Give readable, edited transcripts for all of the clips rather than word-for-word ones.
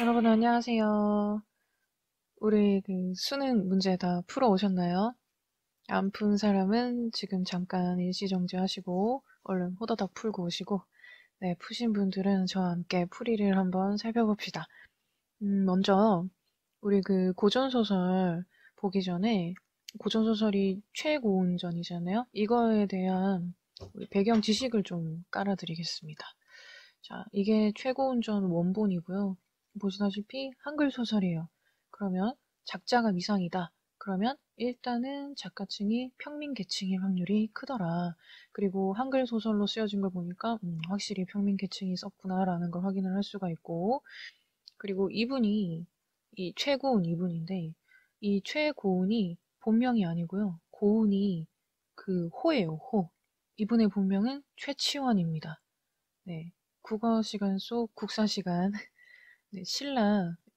여러분 안녕하세요. 우리 수능 문제 다 풀어 오셨나요? 안 푼 사람은 지금 잠깐 일시정지 하시고 얼른 호다닥 풀고 오시고, 네, 푸신 분들은 저와 함께 풀이를 한번 살펴봅시다. 먼저 우리 고전소설 보기 전에, 고전소설이 최고운전이잖아요. 이거에 대한 우리 배경 지식을 좀 깔아드리겠습니다. 자, 이게 최고운전 원본이고요. 보시다시피 한글 소설이에요. 그러면 작자가 미상이다. 그러면 일단은 작가층이 평민계층일 확률이 크더라. 그리고 한글 소설로 쓰여진 걸 보니까 확실히 평민계층이 썼구나라는 걸 확인을 할 수가 있고, 그리고 이분이 이 최고운 이분인데, 이 최고운이 본명이 아니고요. 고운이 호예요, 호. 이분의 본명은 최치원입니다. 네. 국어 시간 속 국사 시간. 네,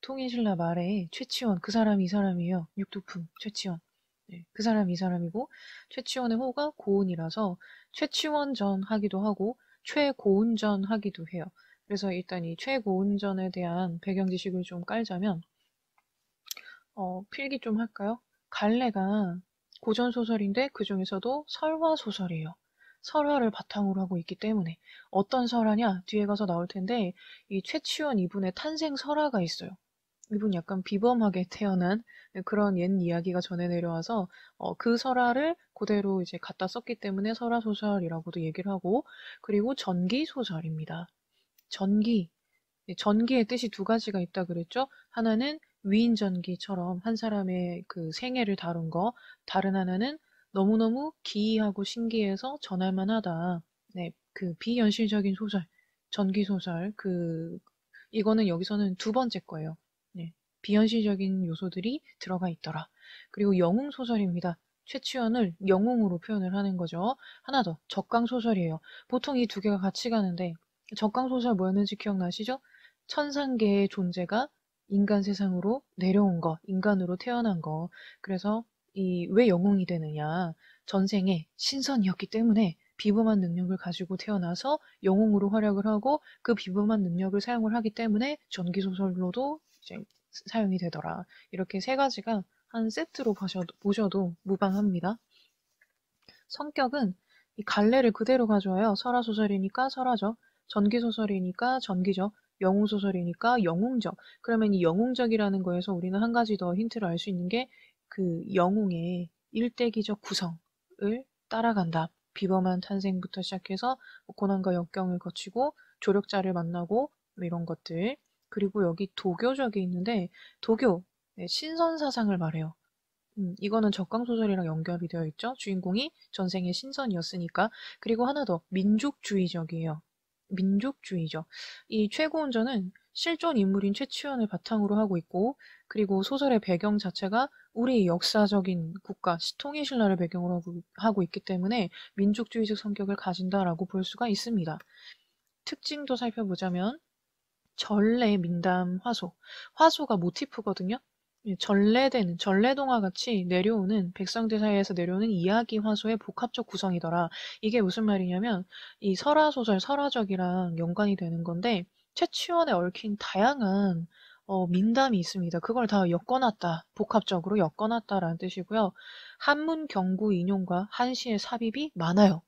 통일신라 말에 최치원, 그 사람이 이 사람이에요. 육두품, 최치원. 네, 그 사람이 이 사람이고, 최치원의 호가 고운이라서 최치원전 하기도 하고, 최고운전 하기도 해요. 그래서 일단 이 최고운전에 대한 배경 지식을 좀 깔자면, 필기 좀 할까요? 갈래가 고전소설인데 그 중에서도 설화소설이에요. 설화를 바탕으로 하고 있기 때문에 어떤 설화냐? 뒤에 가서 나올 텐데 이 최치원 이분의 탄생 설화가 있어요. 이분 약간 비범하게 태어난 그런 옛 이야기가 전해 내려와서 그 설화를 그대로 이제 갖다 썼기 때문에 설화소설이라고도 얘기를 하고, 그리고 전기소설입니다. 전기. 전기의 뜻이 두 가지가 있다 그랬죠? 하나는 위인전기처럼 한 사람의 그 생애를 다룬 거, 다른 하나는 너무너무 기이하고 신기해서 전할만 하다. 네, 그 비현실적인 소설, 전기소설, 이거는 여기서는 두 번째 거예요. 네, 비현실적인 요소들이 들어가 있더라. 그리고 영웅소설입니다. 최치원을 영웅으로 표현을 하는 거죠. 하나 더, 적강소설이에요. 보통 이 두 개가 같이 가는데, 적강소설 뭐였는지 기억나시죠? 천상계의 존재가 인간 세상으로 내려온 거, 인간으로 태어난 거. 그래서 왜 영웅이 되느냐? 전생에 신선이었기 때문에 비범한 능력을 가지고 태어나서 영웅으로 활약을 하고 그 비범한 능력을 사용을 하기 때문에 전기소설로도 이제 사용이 되더라. 이렇게 세 가지가 한 세트로 보셔도 무방합니다. 성격은 이 갈래를 그대로 가져와요. 설화소설이니까 설화죠. 전기소설이니까 전기죠. 영웅소설이니까 영웅적. 그러면 이 영웅적이라는 거에서 우리는 한 가지 더 힌트를 알 수 있는 게 그 영웅의 일대기적 구성을 따라간다. 비범한 탄생부터 시작해서 고난과 역경을 거치고 조력자를 만나고 뭐 이런 것들. 그리고 여기 도교적이 있는데 도교, 네, 신선사상을 말해요. 이거는 적강소설이랑 연결이 되어 있죠. 주인공이 전생에 신선이었으니까. 그리고 하나 더, 민족주의적이에요. 민족주의죠. 이 최고운전은 실존 인물인 최치원을 바탕으로 하고 있고, 그리고 소설의 배경 자체가 우리 역사적인 국가, 통일신라를 배경으로 하고 있기 때문에 민족주의적 성격을 가진다라고 볼 수가 있습니다. 특징도 살펴보자면, 전래, 민담, 화소. 화소가 모티프거든요. 전래동화 같이 내려오는, 백성들 사이에서 내려오는 이야기 화소의 복합적 구성이더라. 이게 무슨 말이냐면, 이 설화소설, 설화적이랑 연관이 되는 건데, 최치원에 얽힌 다양한 민담이 있습니다. 그걸 다 엮어놨다. 복합적으로 엮어놨다라는 뜻이고요. 한문 경구 인용과 한시의 삽입이 많아요.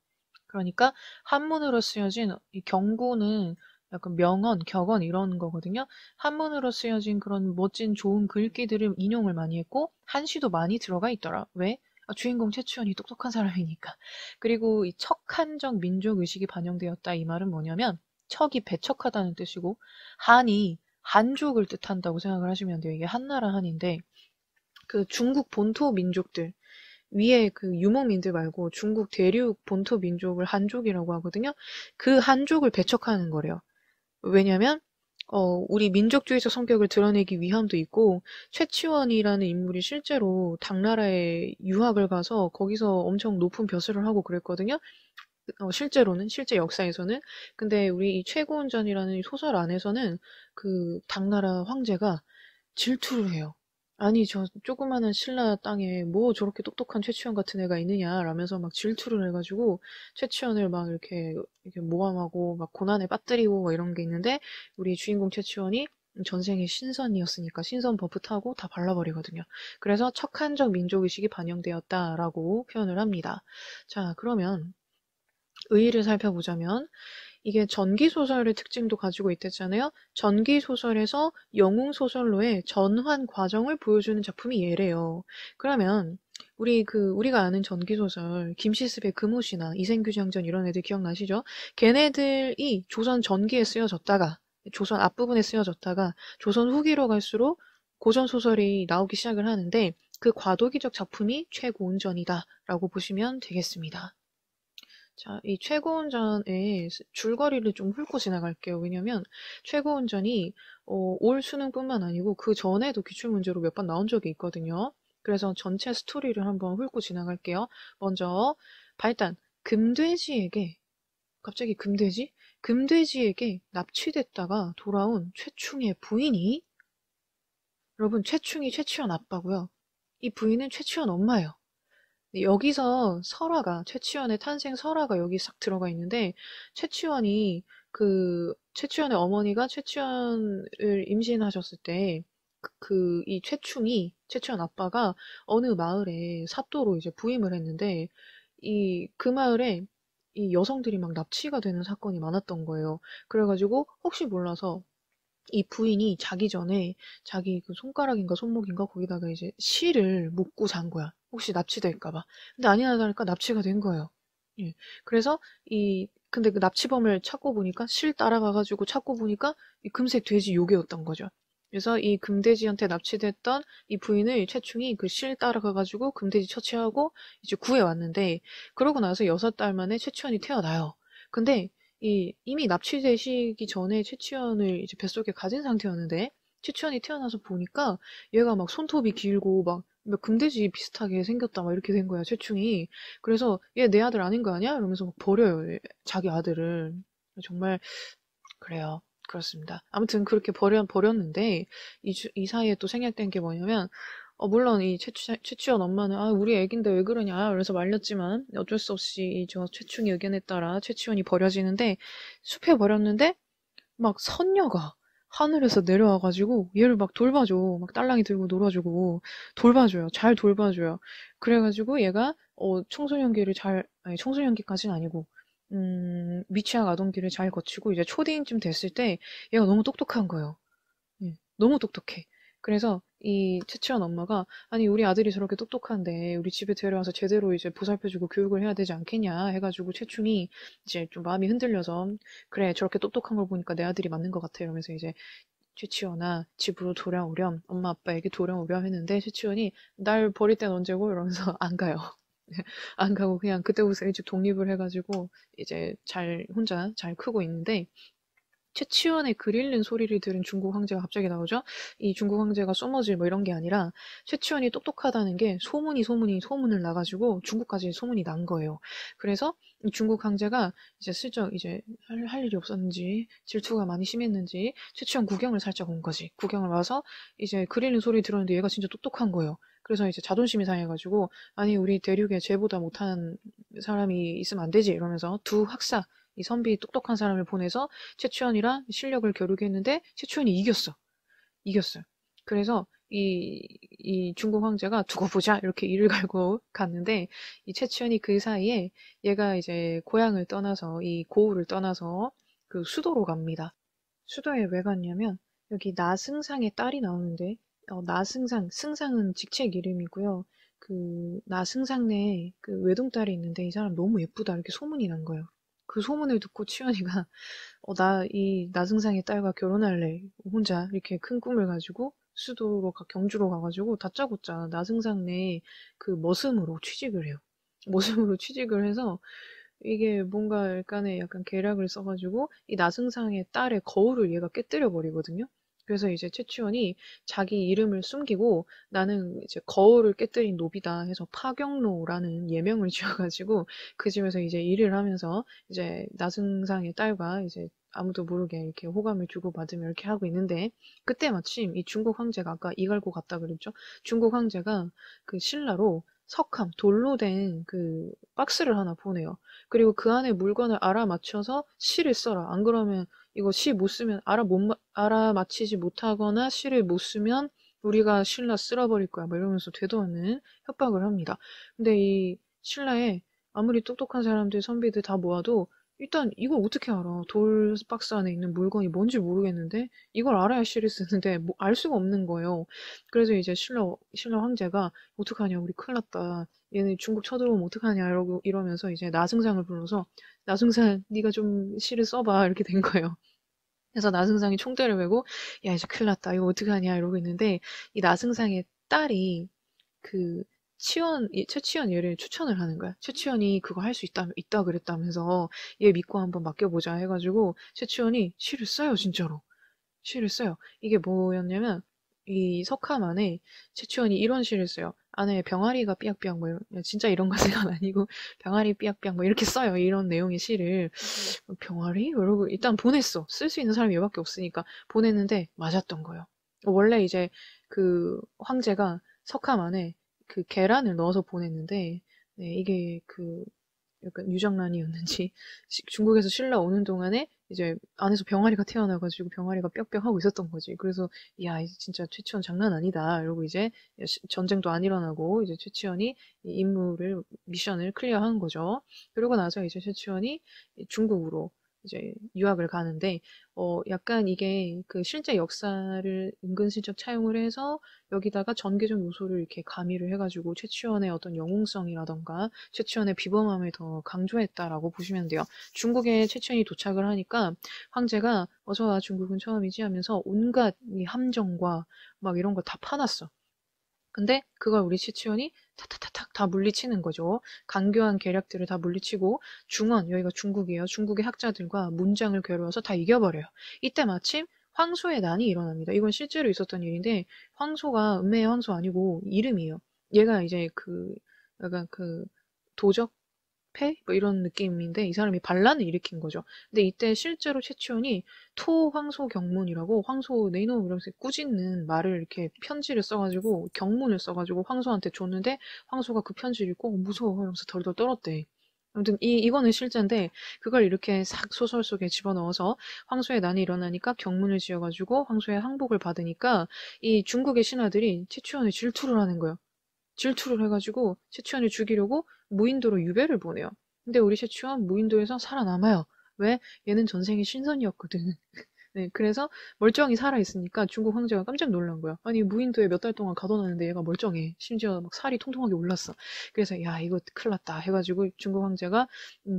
그러니까 한문으로 쓰여진 이 경구는 약간 명언, 격언 이런 거거든요. 한문으로 쓰여진 그런 멋진 좋은 글귀들을 인용을 많이 했고 한시도 많이 들어가 있더라. 왜? 주인공 최치원이 똑똑한 사람이니까. 그리고 이 척한적 민족 의식이 반영되었다. 이 말은 뭐냐면 척이 배척하다는 뜻이고 한이 한족을 뜻한다고 생각을 하시면 돼요. 이게 한나라 한인데 그 중국 본토 민족들 위에 그 유목민들 말고 중국 대륙 본토 민족을 한족이라고 하거든요. 그 한족을 배척하는 거래요. 왜냐면 우리 민족주의적 성격을 드러내기 위함도 있고 최치원이라는 인물이 실제로 당나라에 유학을 가서 거기서 엄청 높은 벼슬을 하고 그랬거든요. 실제로는 실제 역사에서는. 근데 우리 이 최고운전이라는 이 소설 안에서는 그 당나라 황제가 질투를 해요. 아니 저 조그마한 신라 땅에 뭐 저렇게 똑똑한 최치원 같은 애가 있느냐 라면서 막 질투를 해가지고 최치원을 막 이렇게 모함하고 막 고난에 빠뜨리고 막 이런 게 있는데 우리 주인공 최치원이 전생에 신선이었으니까 신선 버프 타고 다 발라버리거든요. 그래서 척한적 민족의식이 반영되었다라고 표현을 합니다. 자, 그러면 의의를 살펴보자면 이게 전기소설의 특징도 가지고 있댔잖아요. 전기소설에서 영웅소설로의 전환 과정을 보여주는 작품이 얘래요. 그러면 우리가 아는 전기소설, 김시습의 금옷이나 이생규장전 이런 애들 기억나시죠? 걔네들이 조선 전기에 쓰여졌다가, 조선 앞부분에 쓰여졌다가, 조선 후기로 갈수록 고전소설이 나오기 시작을 하는데, 그 과도기적 작품이 최고운전이다라고 보시면 되겠습니다. 자, 이 최고운전의 줄거리를 좀 훑고 지나갈게요. 왜냐면 최고운전이 올 수능뿐만 아니고 그 전에도 기출문제로 몇 번 나온 적이 있거든요. 그래서 전체 스토리를 한번 훑고 지나갈게요. 먼저 발단, 금돼지에게 갑자기 금돼지? 금돼지에게 납치됐다가 돌아온 최충의 부인이 여러분 최충이 최치원 아빠고요. 이 부인은 최치원 엄마예요. 여기서 최치원의 탄생 설화가 여기 싹 들어가 있는데, 최치원의 어머니가 최치원을 임신하셨을 때, 이 최치원 아빠가 어느 마을에 사또로 이제 부임을 했는데, 그 마을에 이 여성들이 막 납치가 되는 사건이 많았던 거예요. 그래가지고, 혹시 몰라서 이 부인이 자기 전에 자기 그 손가락인가 손목인가 거기다가 이제 실을 묶고 잔 거야. 혹시 납치될까 봐. 근데 아니나 다를까 납치가 된 거예요. 예. 그래서 근데 그 납치범을 찾고 보니까 실 따라가가지고 찾고 보니까 이 금색 돼지 요괴였던 거죠. 그래서 이 금돼지한테 납치됐던 이 부인을 최충이 그 실 따라가가지고 금돼지 처치하고 이제 구해왔는데, 그러고 나서 6달 만에 최치원이 태어나요. 근데 이미 납치되시기 전에 최치원을 이제 뱃속에 가진 상태였는데, 최치원이 태어나서 보니까 얘가 막 손톱이 길고 막 금돼지 비슷하게 생겼다 막 이렇게 된 거야, 최충이. 그래서 얘 내 아들 아닌 거 아니야? 이러면서 막 버려요, 자기 아들을. 정말 그래요. 그렇습니다. 아무튼 그렇게 버렸는데 이 사이에 또 생략된 게 뭐냐면, 물론 이 최치원 엄마는 우리 애긴데 왜 그러냐 그래서 말렸지만 어쩔 수 없이 저 최충의 의견에 따라 최치원이 버려지는데, 숲에 버렸는데 막 선녀가 하늘에서 내려와가지고 얘를 막 돌봐줘. 막 딸랑이 들고 놀아주고 돌봐줘요. 잘 돌봐줘요. 그래가지고 얘가 아니 청소년기까지는 아니고 미취학 아동기를 잘 거치고 이제 초딩쯤 됐을 때 얘가 너무 똑똑한 거예요. 예, 너무 똑똑해. 그래서 이 최치원 엄마가 아니 우리 아들이 저렇게 똑똑한데 우리 집에 데려와서 제대로 이제 보살펴주고 교육을 해야 되지 않겠냐 해가지고 최충이 이제 좀 마음이 흔들려서 그래 저렇게 똑똑한 걸 보니까 내 아들이 맞는 것 같아 이러면서 이제 최치원아 집으로 돌아오렴 엄마 아빠에게 돌아오렴 했는데, 최치원이 날 버릴 땐 언제고 이러면서 안 가요. 안 가고 그냥 그때부터 일찍 독립을 해가지고 이제 혼자 잘 크고 있는데, 최치원의 글 읽는 소리를 들은 중국 황제가 갑자기 나오죠. 이 중국 황제가 소머질 뭐 이런 게 아니라 최치원이 똑똑하다는 게 소문을 나가지고 중국까지 소문이 난 거예요. 그래서 이 중국 황제가 이제 슬쩍 이제 할 일이 없었는지 질투가 많이 심했는지 최치원 구경을 살짝 온 거지. 구경을 와서 이제 글 읽는 소리 들었는데 얘가 진짜 똑똑한 거예요. 그래서 이제 자존심이 상해가지고 아니 우리 대륙에 쟤보다 못한 사람이 있으면 안 되지 이러면서 두 학사 이 선비 똑똑한 사람을 보내서 최치원이랑 실력을 겨루겠는데 최치원이 이겼어요. 그래서 이 중국 황제가 두고 보자 이렇게 이를 갈고 갔는데, 이 최치원이 그 사이에 얘가 이제 고향을 떠나서 이 고을을 떠나서 그 수도로 갑니다. 수도에 왜 갔냐면 여기 나승상의 딸이 나오는데, 승상은 직책 이름이고요. 그 나승상네 그 외동딸이 있는데 이 사람 너무 예쁘다 이렇게 소문이 난 거예요. 그 소문을 듣고 치연이가 이 나승상의 딸과 결혼할래. 혼자 이렇게 큰 꿈을 가지고 경주로 가가지고 다짜고짜 나승상네 그 머슴으로 취직을 해요. 머슴으로 취직을 해서 이게 뭔가 약간 계략을 써가지고 이 나승상의 딸의 거울을 얘가 깨뜨려 버리거든요. 그래서 이제 최치원이 자기 이름을 숨기고 나는 이제 거울을 깨뜨린 노비다 해서 파경노라는 예명을 지어가지고 그 집에서 이제 일을 하면서 이제 나승상의 딸과 이제 아무도 모르게 이렇게 호감을 주고받으며 이렇게 하고 있는데, 그때 마침 이 중국 황제가 아까 이갈고 갔다 그랬죠. 중국 황제가 그 신라로 돌로 된 그 박스를 하나 보내요. 그리고 그 안에 물건을 알아맞혀서 실을 써라. 안 그러면 이거 시 못 쓰면 알아맞히지 못하거나 시를 못 쓰면 우리가 신라 쓸어버릴 거야. 뭐 이러면서 되도 않는 협박을 합니다. 근데 이 신라에 아무리 똑똑한 사람들, 선비들 다 모아도 일단 이걸 어떻게 알아? 돌 박스 안에 있는 물건이 뭔지 모르겠는데 이걸 알아야 시를 쓰는데 뭐 알 수가 없는 거예요. 그래서 이제 신라 황제가 어떡하냐, 우리 큰일 났다. 얘네 중국 쳐들어오면 어떡하냐 이러면서 이제 나승상을 불러서 나승상 네가 좀 시를 써봐 이렇게 된 거예요. 그래서 나승상이 총대를 메고 야 이제 큰일 났다 이거 어떡하냐 이러고 있는데 이 나승상의 딸이 그 최치원 얘를 추천을 하는 거야. 최치원이 그거 할 수 있다 그랬다면서 얘 믿고 한번 맡겨보자 해가지고 최치원이 시를 써요, 진짜로. 시를 써요. 이게 뭐였냐면 이 석함 안에 최치원이 이런 시를 써요. 안에 병아리가 삐약삐약 뭐 진짜 이런 가사가 아니고 병아리 삐약삐약 뭐 이렇게 써요. 이런 내용의 시를. 병아리? 이러고 일단 보냈어. 쓸 수 있는 사람이 얘밖에 없으니까 보냈는데 맞았던 거예요. 원래 이제 그 황제가 석함 안에 그 계란을 넣어서 보냈는데 네, 이게 그 약간 유정란이었는지 중국에서 신라 오는 동안에 이제 안에서 병아리가 태어나가지고 병아리가 뿅뿅 하고 있었던 거지. 그래서 야 이제 진짜 최치원 장난 아니다. 이러고 이제 전쟁도 안 일어나고 이제 최치원이 이 임무를 미션을 클리어한 거죠. 그러고 나서 이제 최치원이 중국으로 이제 유학을 가는데 약간 이게 그 실제 역사를 은근슬쩍 차용을 해서 여기다가 전개적 요소를 이렇게 가미를 해가지고 최치원의 어떤 영웅성이라던가 최치원의 비범함을 더 강조했다라고 보시면 돼요. 중국에 최치원이 도착을 하니까 황제가 어서와 중국은 처음이지 하면서 온갖 이 함정과 막 이런 거 다 파놨어. 근데 그걸 우리 최치원이 탁탁탁탁 다 물리치는 거죠. 간교한 계략들을 다 물리치고 여기가 중국이에요. 중국의 학자들과 문장을 겨루어서 다 이겨버려요. 이때 마침 황소의 난이 일어납니다. 이건 실제로 있었던 일인데 황소가 은매의 황소 아니고 이름이에요. 얘가 이제 약간 도적 패? 뭐 이런 느낌인데 이 사람이 반란을 일으킨 거죠. 근데 이때 실제로 최치원이 토황소 경문이라고 황소 네이노 이렇게 꾸짖는 말을 이렇게 편지를 써가지고 경문을 써가지고 황소한테 줬는데 황소가 그 편지를 읽고 무서워 이러면서 덜덜 떨었대. 아무튼 이거는 실제인데 그걸 이렇게 싹 소설 속에 집어넣어서 황소의 난이 일어나니까 경문을 지어가지고 황소의 항복을 받으니까 이 중국의 신하들이 최치원에 질투를 하는 거예요. 질투를 해가지고 최치원을 죽이려고 무인도로 유배를 보내요. 근데 우리 최치원 무인도에서 살아남아요. 왜? 얘는 전생에 신선이었거든. 네, 그래서 멀쩡히 살아있으니까 중국 황제가 깜짝 놀란 거야. 아니, 무인도에 몇 달 동안 가둬놨는데 얘가 멀쩡해. 심지어 막 살이 통통하게 올랐어. 그래서, 야, 이거 큰일 났다. 해가지고 중국 황제가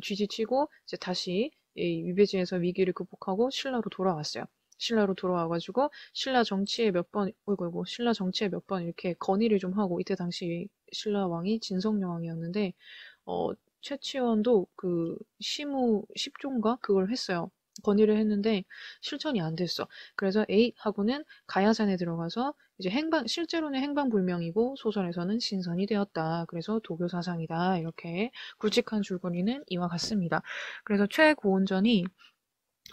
쥐지치고 이제 다시 이 유배지에서 위기를 극복하고 신라로 돌아왔어요. 신라로 돌아와가지고 신라 정치에 몇 번, 어이구, 신라 정치에 몇 번 이렇게 건의를 좀 하고 이때 당시 신라 왕이 진성여왕이었는데 최치원도 그 시무 10조인가 그걸 했어요. 건의를 했는데 실천이 안 됐어. 그래서 A하고는 가야산에 들어가서 이제 실제로는 행방불명이고 소설에서는 신선이 되었다. 그래서 도교 사상이다. 이렇게 굵직한 줄거리는 이와 같습니다. 그래서 최고온전이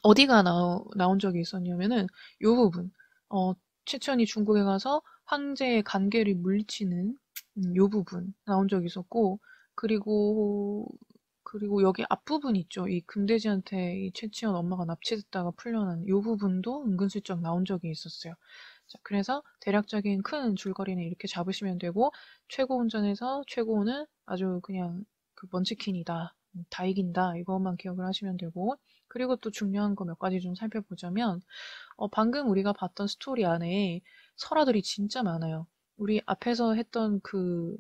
어디가 나온 적이 있었냐면은 요 부분. 최천이 중국에 가서 황제의 관계를 물리치는 요 부분 나온 적이 있었고 그리고 여기 앞부분 있죠. 이 금돼지한테 이 최치원 엄마가 납치됐다가 풀려난 요 부분도 은근슬쩍 나온 적이 있었어요. 자, 그래서 대략적인 큰 줄거리는 이렇게 잡으시면 되고 최고운전에서 최고는 아주 그냥 그 먼치킨이다. 다 이긴다. 이것만 기억을 하시면 되고 그리고 또 중요한 거 몇 가지 좀 살펴보자면 방금 우리가 봤던 스토리 안에 설화들이 진짜 많아요. 우리 앞에서 했던 그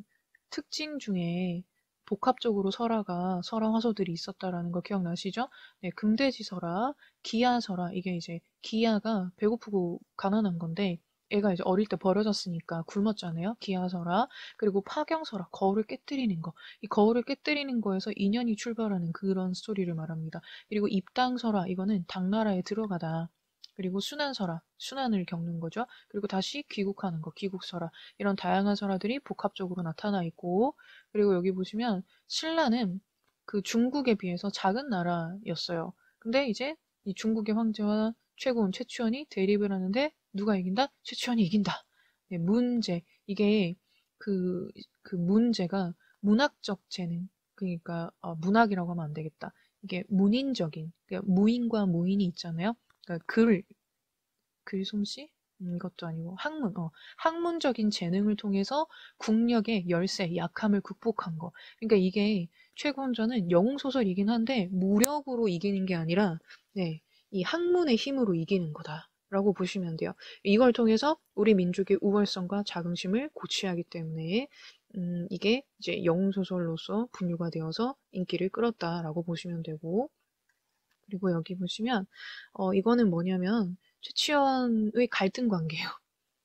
특징 중에 복합적으로 설화 화소들이 있었다라는 거 기억나시죠? 네, 금돼지 설화, 기아 설화, 이게 이제 기아가 배고프고 가난한 건데 애가 이제 어릴 때 버려졌으니까 굶었잖아요. 기아 설화, 그리고 파경 설화, 거울을 깨뜨리는 거. 이 거울을 깨뜨리는 거에서 인연이 출발하는 그런 스토리를 말합니다. 그리고 입당 설화, 이거는 당나라에 들어가다. 그리고 순환설화, 순환을 겪는 거죠. 그리고 다시 귀국하는 거, 귀국설화. 이런 다양한 설화들이 복합적으로 나타나 있고, 그리고 여기 보시면 신라는 그 중국에 비해서 작은 나라였어요. 근데 이제 이 중국의 황제와 최고원 최추원이 대립을 하는데 누가 이긴다? 최추원이 이긴다. 네, 문제. 이게 그 문제가 문학적 재능. 그러니까 문학이라고 하면 안 되겠다. 이게 문인적인, 그러니까 무인과 무인이 있잖아요. 그러니까 글솜씨? 이것도 아니고 학문적인 재능을 통해서 국력의 열세, 약함을 극복한 거. 그러니까 이게 최고원전은 영웅 소설이긴 한데 무력으로 이기는 게 아니라 네, 이 학문의 힘으로 이기는 거다라고 보시면 돼요. 이걸 통해서 우리 민족의 우월성과 자긍심을 고취하기 때문에 이게 이제 영웅 소설로서 분류가 되어서 인기를 끌었다라고 보시면 되고, 그리고 여기 보시면 이거는 뭐냐면 최치원의 갈등 관계예요.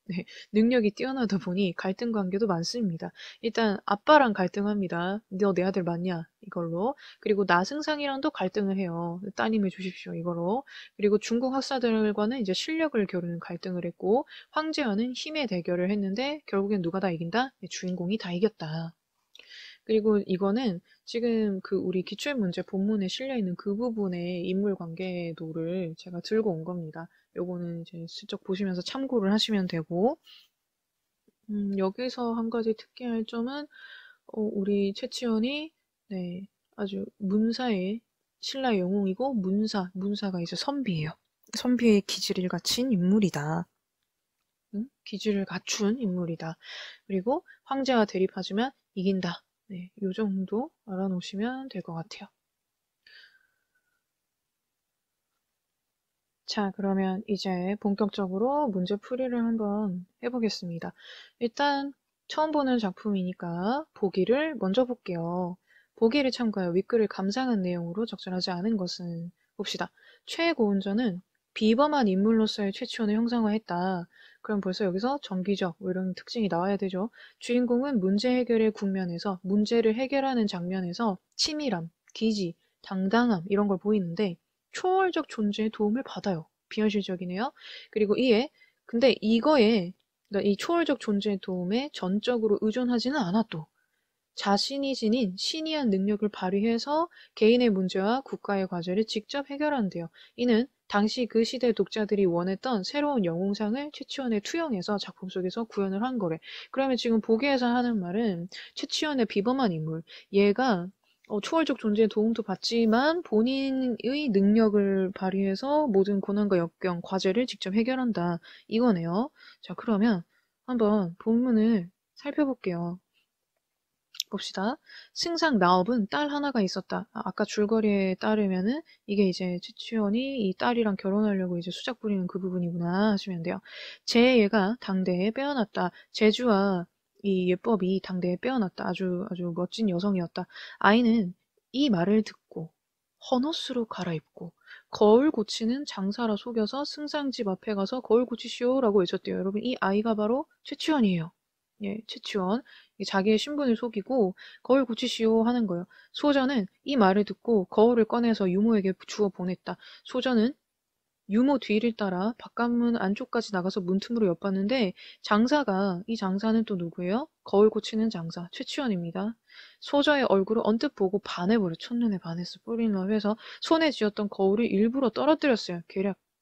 네, 능력이 뛰어나다 보니 갈등 관계도 많습니다. 일단 아빠랑 갈등합니다. 너 내 아들 맞냐? 이걸로. 그리고 나승상이랑도 갈등을 해요. 따님을 주십시오. 이거로. 그리고 중국 학사들과는 이제 실력을 겨루는 갈등을 했고, 황제와는 힘의 대결을 했는데 결국엔 누가 다 이긴다? 주인공이 다 이겼다. 그리고 이거는 지금 그 우리 기출문제 본문에 실려있는 그 부분의 인물 관계도를 제가 들고 온 겁니다. 요거는 이제 슬쩍 보시면서 참고를 하시면 되고, 여기서 한 가지 특기할 점은, 우리 최치원이, 네, 아주 문사의 신라의 영웅이고, 문사가 이제 선비예요. 선비의 기질을 갖춘 인물이다. 기질을 갖춘 인물이다. 그리고 황제와 대립하지만 이긴다. 네, 요 정도 알아놓으시면 될 것 같아요. 자, 그러면 이제 본격적으로 문제 풀이를 한번 해보겠습니다. 일단 처음 보는 작품이니까 보기를 먼저 볼게요. 보기를 참고하여 윗글을 감상한 내용으로 적절하지 않은 것은 봅시다. 최고운전은 비범한 인물로서의 최치원을 형상화했다. 그럼 벌써 여기서 정기적 이런 특징이 나와야 되죠. 주인공은 문제 해결의 국면에서 문제를 해결하는 장면에서 치밀함, 기지, 당당함 이런 걸 보이는데 초월적 존재의 도움을 받아요. 비현실적이네요. 그리고 근데 이거에, 그러니까 이 초월적 존재의 도움에 전적으로 의존하지는 않아도 자신이 지닌 신이한 능력을 발휘해서 개인의 문제와 국가의 과제를 직접 해결한대요. 이는 당시 그 시대 독자들이 원했던 새로운 영웅상을 최치원에 투영해서 작품 속에서 구현을 한 거래. 그러면 지금 보기에서 하는 말은 최치원의 비범한 인물, 얘가 초월적 존재의 도움도 받지만 본인의 능력을 발휘해서 모든 고난과 역경, 과제를 직접 해결한다. 이거네요. 자, 그러면 한번 본문을 살펴볼게요. 봅시다. 승상 나업은 딸 하나가 있었다. 아까 줄거리에 따르면은 이게 이제 최치원이 이 딸이랑 결혼하려고 이제 수작 부리는 그 부분이구나 하시면 돼요. 제 얘가 당대에 빼어났다. 제주와 이 예법이 당대에 빼어났다. 아주 멋진 여성이었다. 아이는 이 말을 듣고 헌옷으로 갈아입고 거울 고치는 장사라 속여서 승상 집 앞에 가서 거울 고치시오라고 외쳤대요. 여러분, 이 아이가 바로 최치원이에요. 예, 최치원. 자기의 신분을 속이고 거울 고치시오 하는 거예요. 소전은 이 말을 듣고 거울을 꺼내서 유모에게 주어 보냈다. 소전은 유모 뒤를 따라 바깥문 안쪽까지 나가서 문틈으로 엿봤는데 이 장사는 또 누구예요? 거울 고치는 장사, 최치원입니다. 소저의 얼굴을 언뜻 보고 반해버려. 첫눈에 반했어. 뿌리는 해서 손에 쥐었던 거울을 일부러 떨어뜨렸어요.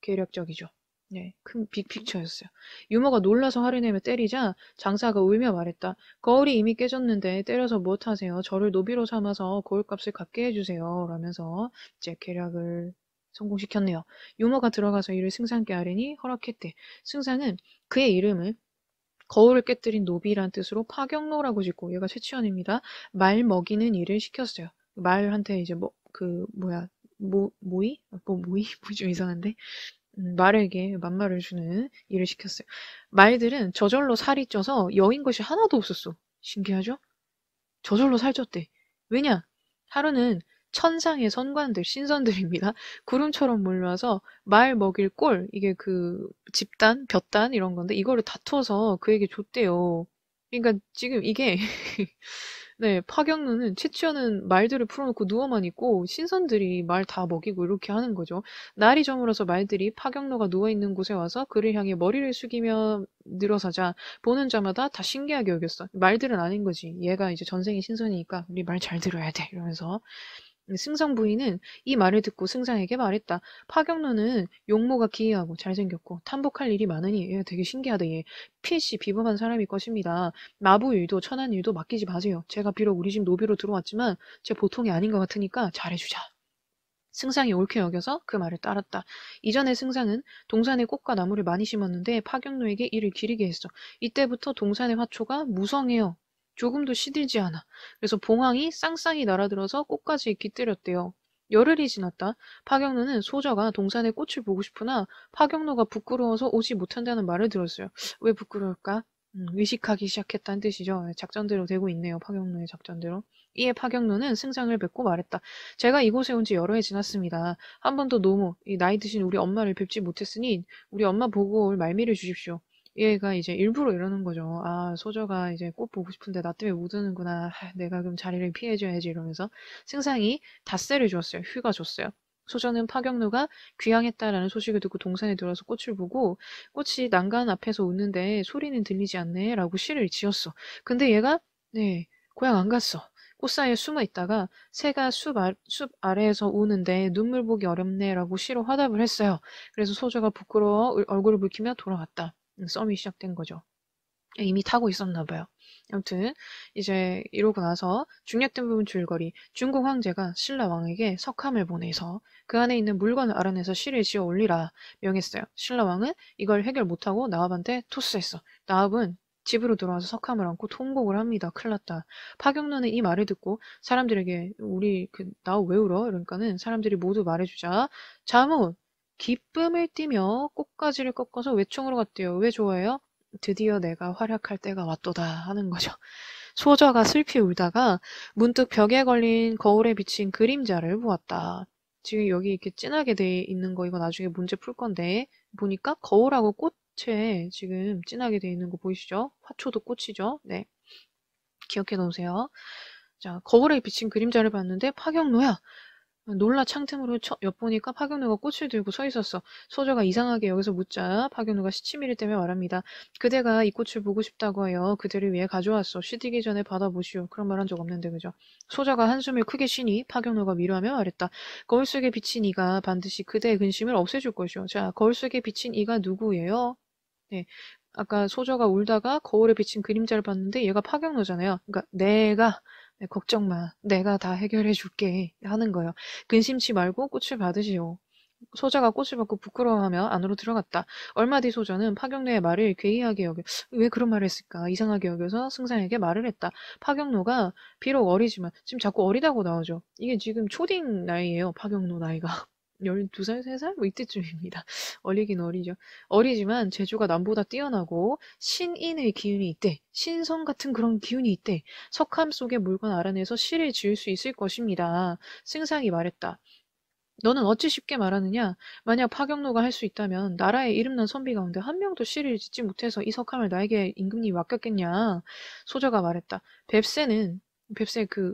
계략적이죠. 네, 큰 빅픽처였어요. 유모가 놀라서 화를 내며 때리자 장사가 울며 말했다. 거울이 이미 깨졌는데 때려서 무엇하세요? 저를 노비로 삼아서 거울값을 갚게 해주세요. 라면서 이제 계략을 성공시켰네요. 유모가 들어가서 이를 승상께 아뢰니 허락했대. 승상은 그의 이름을 거울을 깨뜨린 노비란 뜻으로 파경노라고 짓고, 얘가 최치원입니다. 말 먹이는 일을 시켰어요. 말한테 이제 모이? 모이? 좀 이상한데? 말에게 만말을 주는 일을 시켰어요. 말들은 저절로 살이 쪄서 여인 것이 하나도 없었어. 신기하죠? 저절로 살쪘대. 왜냐? 하루는 천상의 선관들, 신선들입니다. 구름처럼 몰려와서 말 먹일 꼴, 이게 그 집단, 볕단 이런 건데 이거를 다투어서 그에게 줬대요. 그러니까 지금 이게 네, 파경루는 채취하는 말들을 풀어놓고 누워만 있고 신선들이 말 다 먹이고 이렇게 하는 거죠. 날이 저물어서 말들이 파경루가 누워있는 곳에 와서 그를 향해 머리를 숙이며 늘어서자 보는 자마다 다 신기하게 여겼어. 말들은 아닌 거지. 얘가 이제 전생이 신선이니까 우리 말 잘 들어야 돼. 이러면서. 승상 부인은 이 말을 듣고 승상에게 말했다. 파경루는 용모가 기이하고 잘생겼고 탐복할 일이 많으니 얘 되게 신기하다. 얘 필시 비범한 사람일 것입니다. 마부 일도 천한 일도 맡기지 마세요. 제가 비록 우리 집 노비로 들어왔지만 제 보통이 아닌 것 같으니까 잘해주자. 승상이 옳게 여겨서 그 말을 따랐다. 이전에 승상은 동산에 꽃과 나무를 많이 심었는데 파경노에게 이를 기리게 했어. 이때부터 동산의 화초가 무성해요. 조금도 시들지 않아. 그래서 봉황이 쌍쌍이 날아들어서 꽃까지 깃들였대요. 열흘이 지났다. 파경노는 소저가 동산의 꽃을 보고 싶으나 파경노가 부끄러워서 오지 못한다는 말을 들었어요. 왜 부끄러울까? 의식하기 시작했다는 뜻이죠. 작전대로 되고 있네요. 파경노의 작전대로. 이에 파경노는 승상을 뵙고 말했다. 제가 이곳에 온 지 여러 해 지났습니다. 한 번도 노모, 이 나이 드신 우리 엄마를 뵙지 못했으니 우리 엄마 보고 올 말미를 주십시오. 얘가 이제 일부러 이러는 거죠. 아, 소저가 이제 꽃 보고 싶은데 나 때문에 못 오는구나. 내가 그럼 자리를 피해줘야지 이러면서 승상이 닷새를 주었어요. 휴가 줬어요. 소저는 파경노가 귀향했다라는 소식을 듣고 동산에 들어서 꽃을 보고 꽃이 난간 앞에서 웃는데 소리는 들리지 않네 라고 시를 지었어. 근데 얘가 고향 안 갔어. 꽃 사이에 숨어 있다가 새가 숲 아래에서 우는데 눈물 보기 어렵네라고 시로 화답을 했어요. 그래서 소저가 부끄러워 얼굴을 붉히며 돌아갔다. 썸이 시작된 거죠. 이미 타고 있었나 봐요. 아무튼 이제 이러고 나서 중략된 부분 줄거리. 중국 황제가 신라 왕에게 석함을 보내서 그 안에 있는 물건을 알아내서 시를 지어 올리라 명했어요. 신라 왕은 이걸 해결 못하고 나압한테 토스했어. 나압은 집으로 들어와서 석함을 안고 통곡을 합니다. 큰일 났다. 파경노는 이 말을 듣고 사람들에게 우리 나압 왜 울어? 이러니까는 사람들이 모두 말해주자. 자문! 기쁨을 띠며 꽃가지를 꺾어서 외청으로 갔대요. 왜 좋아해요? 드디어 내가 활약할 때가 왔도다 하는 거죠. 소저가 슬피 울다가 문득 벽에 걸린 거울에 비친 그림자를 보았다. 지금 여기 이렇게 진하게 돼 있는 거 이거 나중에 문제 풀 건데 보니까 거울하고 꽃에 지금 진하게 돼 있는 거 보이시죠? 화초도 꽃이죠? 네. 기억해 놓으세요. 자, 거울에 비친 그림자를 봤는데 파경노야. 놀라 창틈으로 엿보니까 파경노가 꽃을 들고 서 있었어. 소저가 이상하게 여기서 묻자 파경노가 시치미를 떼며 말합니다. 그대가 이 꽃을 보고 싶다고 하여 그대를 위해 가져왔어. 시들기 전에 받아보시오. 그런 말 한 적 없는데 그죠? 소저가 한숨을 크게 쉬니 파경노가 위로하며 말했다. 거울 속에 비친 이가 반드시 그대의 근심을 없애줄 것이오. 자, 거울 속에 비친 이가 누구예요? 네. 아까 소저가 울다가 거울에 비친 그림자를 봤는데 얘가 파경노잖아요. 그러니까 내가 걱정 마. 내가 다 해결해 줄게. 하는 거예요. 근심치 말고 꽃을 받으시오. 소저가 꽃을 받고 부끄러워하며 안으로 들어갔다. 얼마 뒤 소저는 파경노의 말을 괴이하게 여겨 왜 그런 말을 했을까 이상하게 여겨서 승상에게 말을 했다. 파경노가 비록 어리지만 지금 자꾸 어리다고 나오죠. 이게 지금 초딩 나이예요. 파경노 나이가. 12살, 3살? 뭐 이때쯤입니다. 어리긴 어리죠. 어리지만 재주가 남보다 뛰어나고 신인의 기운이 있대. 신성 같은 그런 기운이 있대. 석함 속의 물건 알아내서 시를 지을 수 있을 것입니다. 승상이 말했다. 너는 어찌 쉽게 말하느냐? 만약 파경노가 할 수 있다면 나라의 이름난 선비 가운데 한 명도 시를 짓지 못해서 이 석함을 나에게 임금님이 맡겼겠냐? 소저가 말했다. 뱁새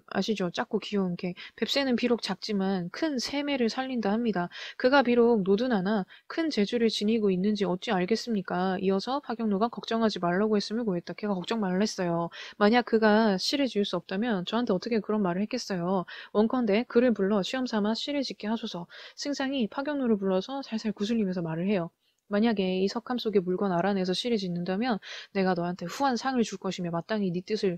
아시죠? 작고 귀여운 개. 뱁새는 비록 작지만 큰 세매를 살린다 합니다. 그가 비록 노드나나 큰 재주를 지니고 있는지 어찌 알겠습니까? 이어서 파경노가 걱정하지 말라고 했음을 고했다. 걔가 걱정 말랬어요. 만약 그가 시를 지을 수 없다면 저한테 어떻게 그런 말을 했겠어요. 원컨대 그를 불러 시험삼아 시를 짓게 하소서. 승상이 파경노를 불러서 살살 구슬리면서 말을 해요. 만약에 이 석함 속의 물건 알아내서 시를 짓는다면 내가 너한테 후한 상을 줄 것이며 마땅히 네 뜻을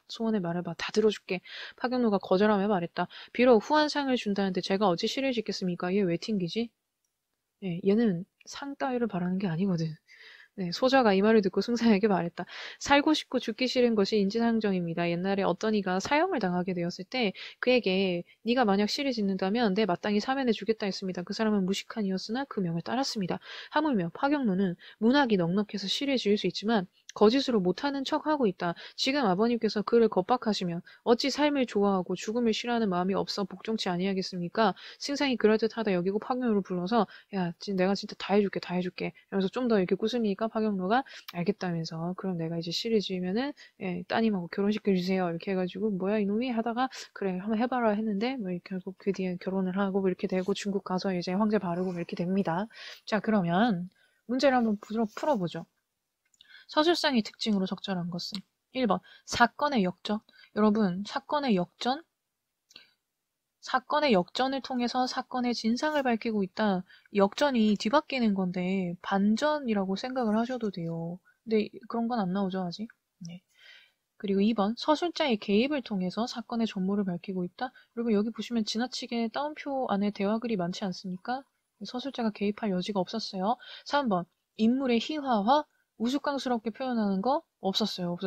소원을 말해봐 다 들어줄게. 파경노가 거절하며 말했다. 비록 후한 상을 준다는데 제가 어찌 시를 짓겠습니까? 얘 왜 튕기지? 얘는 상 따위를 바라는 게 아니거든. 소저가 이 말을 듣고 승상에게 말했다. 살고 싶고 죽기 싫은 것이 인지상정입니다. 옛날에 어떤 이가 사형을 당하게 되었을 때 그에게 네가 만약 시를 짓는다면 내 마땅히 사면해 주겠다 했습니다. 그 사람은 무식한 이였으나 그 명을 따랐습니다. 하물며 파경노는 문학이 넉넉해서 시를 지을 수 있지만 거짓으로 못하는 척하고 있다. 지금 아버님께서 그를 겁박하시면 어찌 삶을 좋아하고 죽음을 싫어하는 마음이 없어 복종치 아니하겠습니까? 승상이 그럴듯하다 여기고 파경노를 불러서 야, 내가 진짜 다 해줄게, 다 해줄게. 이러면서 좀 더 이렇게 꾸으니까 파경노가 알겠다면서 그럼 내가 이제 시를 지으면은 따님하고 결혼시켜주세요. 이렇게 해가지고 뭐야 이놈이 하다가 그래 한번 해봐라 했는데 뭐 결국 그 뒤에 결혼을 하고 뭐 이렇게 되고 중국 가서 이제 황제 바르고 뭐 이렇게 됩니다. 자 그러면 문제를 한번 풀어보죠. 서술상의 특징으로 적절한 것은 1번 사건의 역전. 여러분 사건의 역전을 통해서 사건의 진상을 밝히고 있다. 역전이 뒤바뀌는 건데 반전이라고 생각을 하셔도 돼요. 근데 그런 건 안 나오죠 아직. 네. 그리고 2번, 서술자의 개입을 통해서 사건의 전모를 밝히고 있다. 여러분 여기 보시면 지나치게 따옴표 안에 대화글이 많지 않습니까? 서술자가 개입할 여지가 없었어요. 3번, 인물의 희화화, 우스꽝스럽게 표현하는 거 없었어요.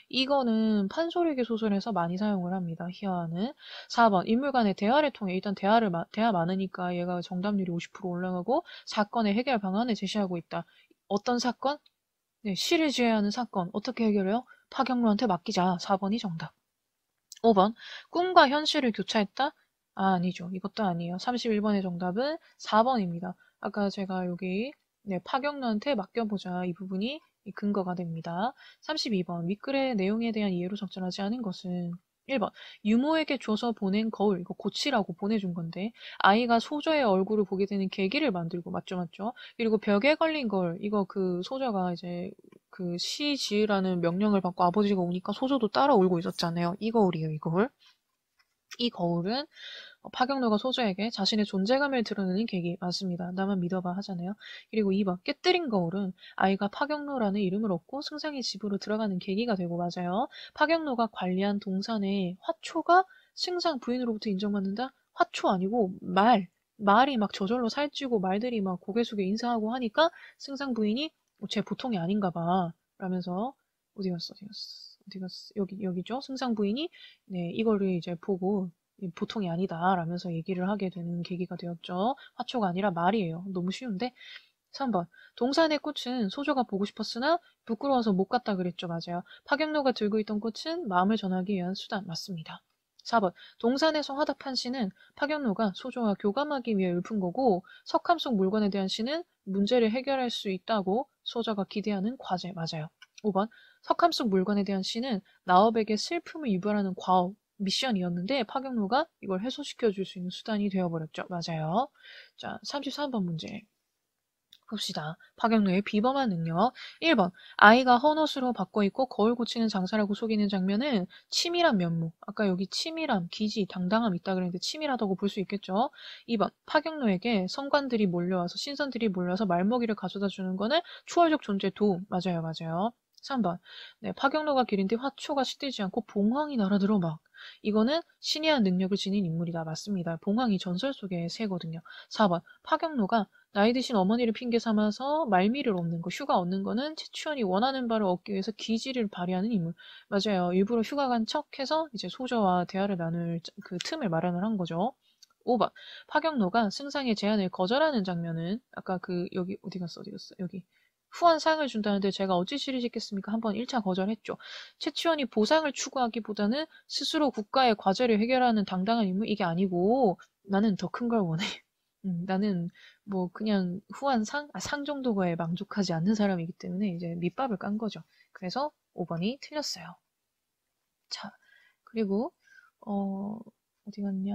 이거는 판소리계 소설에서 많이 사용을 합니다. 희화화는. 4번, 인물 간의 대화를 통해 일단 대화 많으니까 얘가 정답률이 50% 올라가고 사건의 해결 방안을 제시하고 있다. 어떤 사건? 네, 시를 지어야 하는 사건. 어떻게 해결해요? 파경로한테 맡기자. 4번이 정답. 5번, 꿈과 현실을 교차했다? 아니죠. 이것도 아니에요. 31번의 정답은 4번입니다. 아까 제가 여기 파경로한테 맡겨보자. 이 부분이 근거가 됩니다. 32번, 윗글의 내용에 대한 이해로 적절하지 않은 것은 1번, 유모에게 줘서 보낸 거울, 이거 고치라고 보내준 건데, 아이가 소저의 얼굴을 보게 되는 계기를 만들고, 맞죠? 그리고 벽에 걸린 걸, 이거 그 소저가 이제 그 시 지으라는 명령을 받고 아버지가 오니까 소저도 따라 울고 있었잖아요. 이 거울이에요, 이 거울. 이 거울은 파경로가 소저에게 자신의 존재감을 드러내는 계기 맞습니다. 나만 믿어봐 하잖아요. 그리고 2번 깨뜨린 거울은 아이가 파경로라는 이름을 얻고 승상의 집으로 들어가는 계기가 되고 맞아요. 파경로가 관리한 동산에 화초가 승상 부인으로부터 인정받는다? 화초 아니고 말이 막 저절로 살찌고 말들이 막 고개 숙여 인사하고 하니까 승상 부인이 쟤 보통이 아닌가 봐 라면서 어디 갔어? 여기죠? 승상 부인이 네, 이거를 이제 보고 보통이 아니다 라면서 얘기를 하게 되는 계기가 되었죠. 화초가 아니라 말이에요. 너무 쉬운데. 3번. 동산의 꽃은 소저가 보고 싶었으나 부끄러워서 못 갔다 그랬죠. 맞아요. 파경로가 들고 있던 꽃은 마음을 전하기 위한 수단. 맞습니다. 4번. 동산에서 화답한 시는 파경로가 소저와 교감하기 위해 읊은 거고 석함 속 물건에 대한 시는 문제를 해결할 수 있다고 소저가 기대하는 과제. 맞아요. 5번. 석함 속 물건에 대한 시는 나업에게 슬픔을 유발하는 과업. 미션이었는데 파경로가 이걸 해소시켜 줄 수 있는 수단이 되어버렸죠. 맞아요. 자, 33번 문제 봅시다. 파경로의 비범한 능력. 1번. 아이가 헌옷으로 바꿔 입고 거울 고치는 장사라고 속이는 장면은 치밀한 면모. 아까 여기 치밀함, 기지, 당당함 있다 그랬는데 치밀하다고 볼 수 있겠죠. 2번. 파경로에게 성관들이 몰려와서 신선들이 몰려와서 말먹이를 가져다 주는 거는 추월적 존재 도움. 맞아요. 3번. 네, 파경로가 길인데 화초가 시들지 않고 봉황이 날아들어 막. 이거는 신의 한 능력을 지닌 인물이다. 맞습니다. 봉황이 전설 속의 새거든요. 4번. 파경로가 나이 드신 어머니를 핑계 삼아서 말미를 얻는 거, 휴가 얻는 거는 최치원이 원하는 바를 얻기 위해서 기지를 발휘하는 인물. 맞아요. 일부러 휴가 간 척해서 이제 소저와 대화를 나눌 그 틈을 마련을 한 거죠. 5번. 파경로가 승상의 제안을 거절하는 장면은 아까 그 여기 어디 갔어? 여기. 후한 상을 준다는데 제가 어찌 시를 짓겠습니까? 한번 1차 거절했죠. 최치원이 보상을 추구하기보다는 스스로 국가의 과제를 해결하는 당당한 인물 이게 아니고 나는 더 큰 걸 원해. 나는 뭐 그냥 후한 상 정도에 만족하지 않는 사람이기 때문에 이제 밑밥을 깐 거죠. 그래서 5번이 틀렸어요. 자, 그리고 어디 갔냐.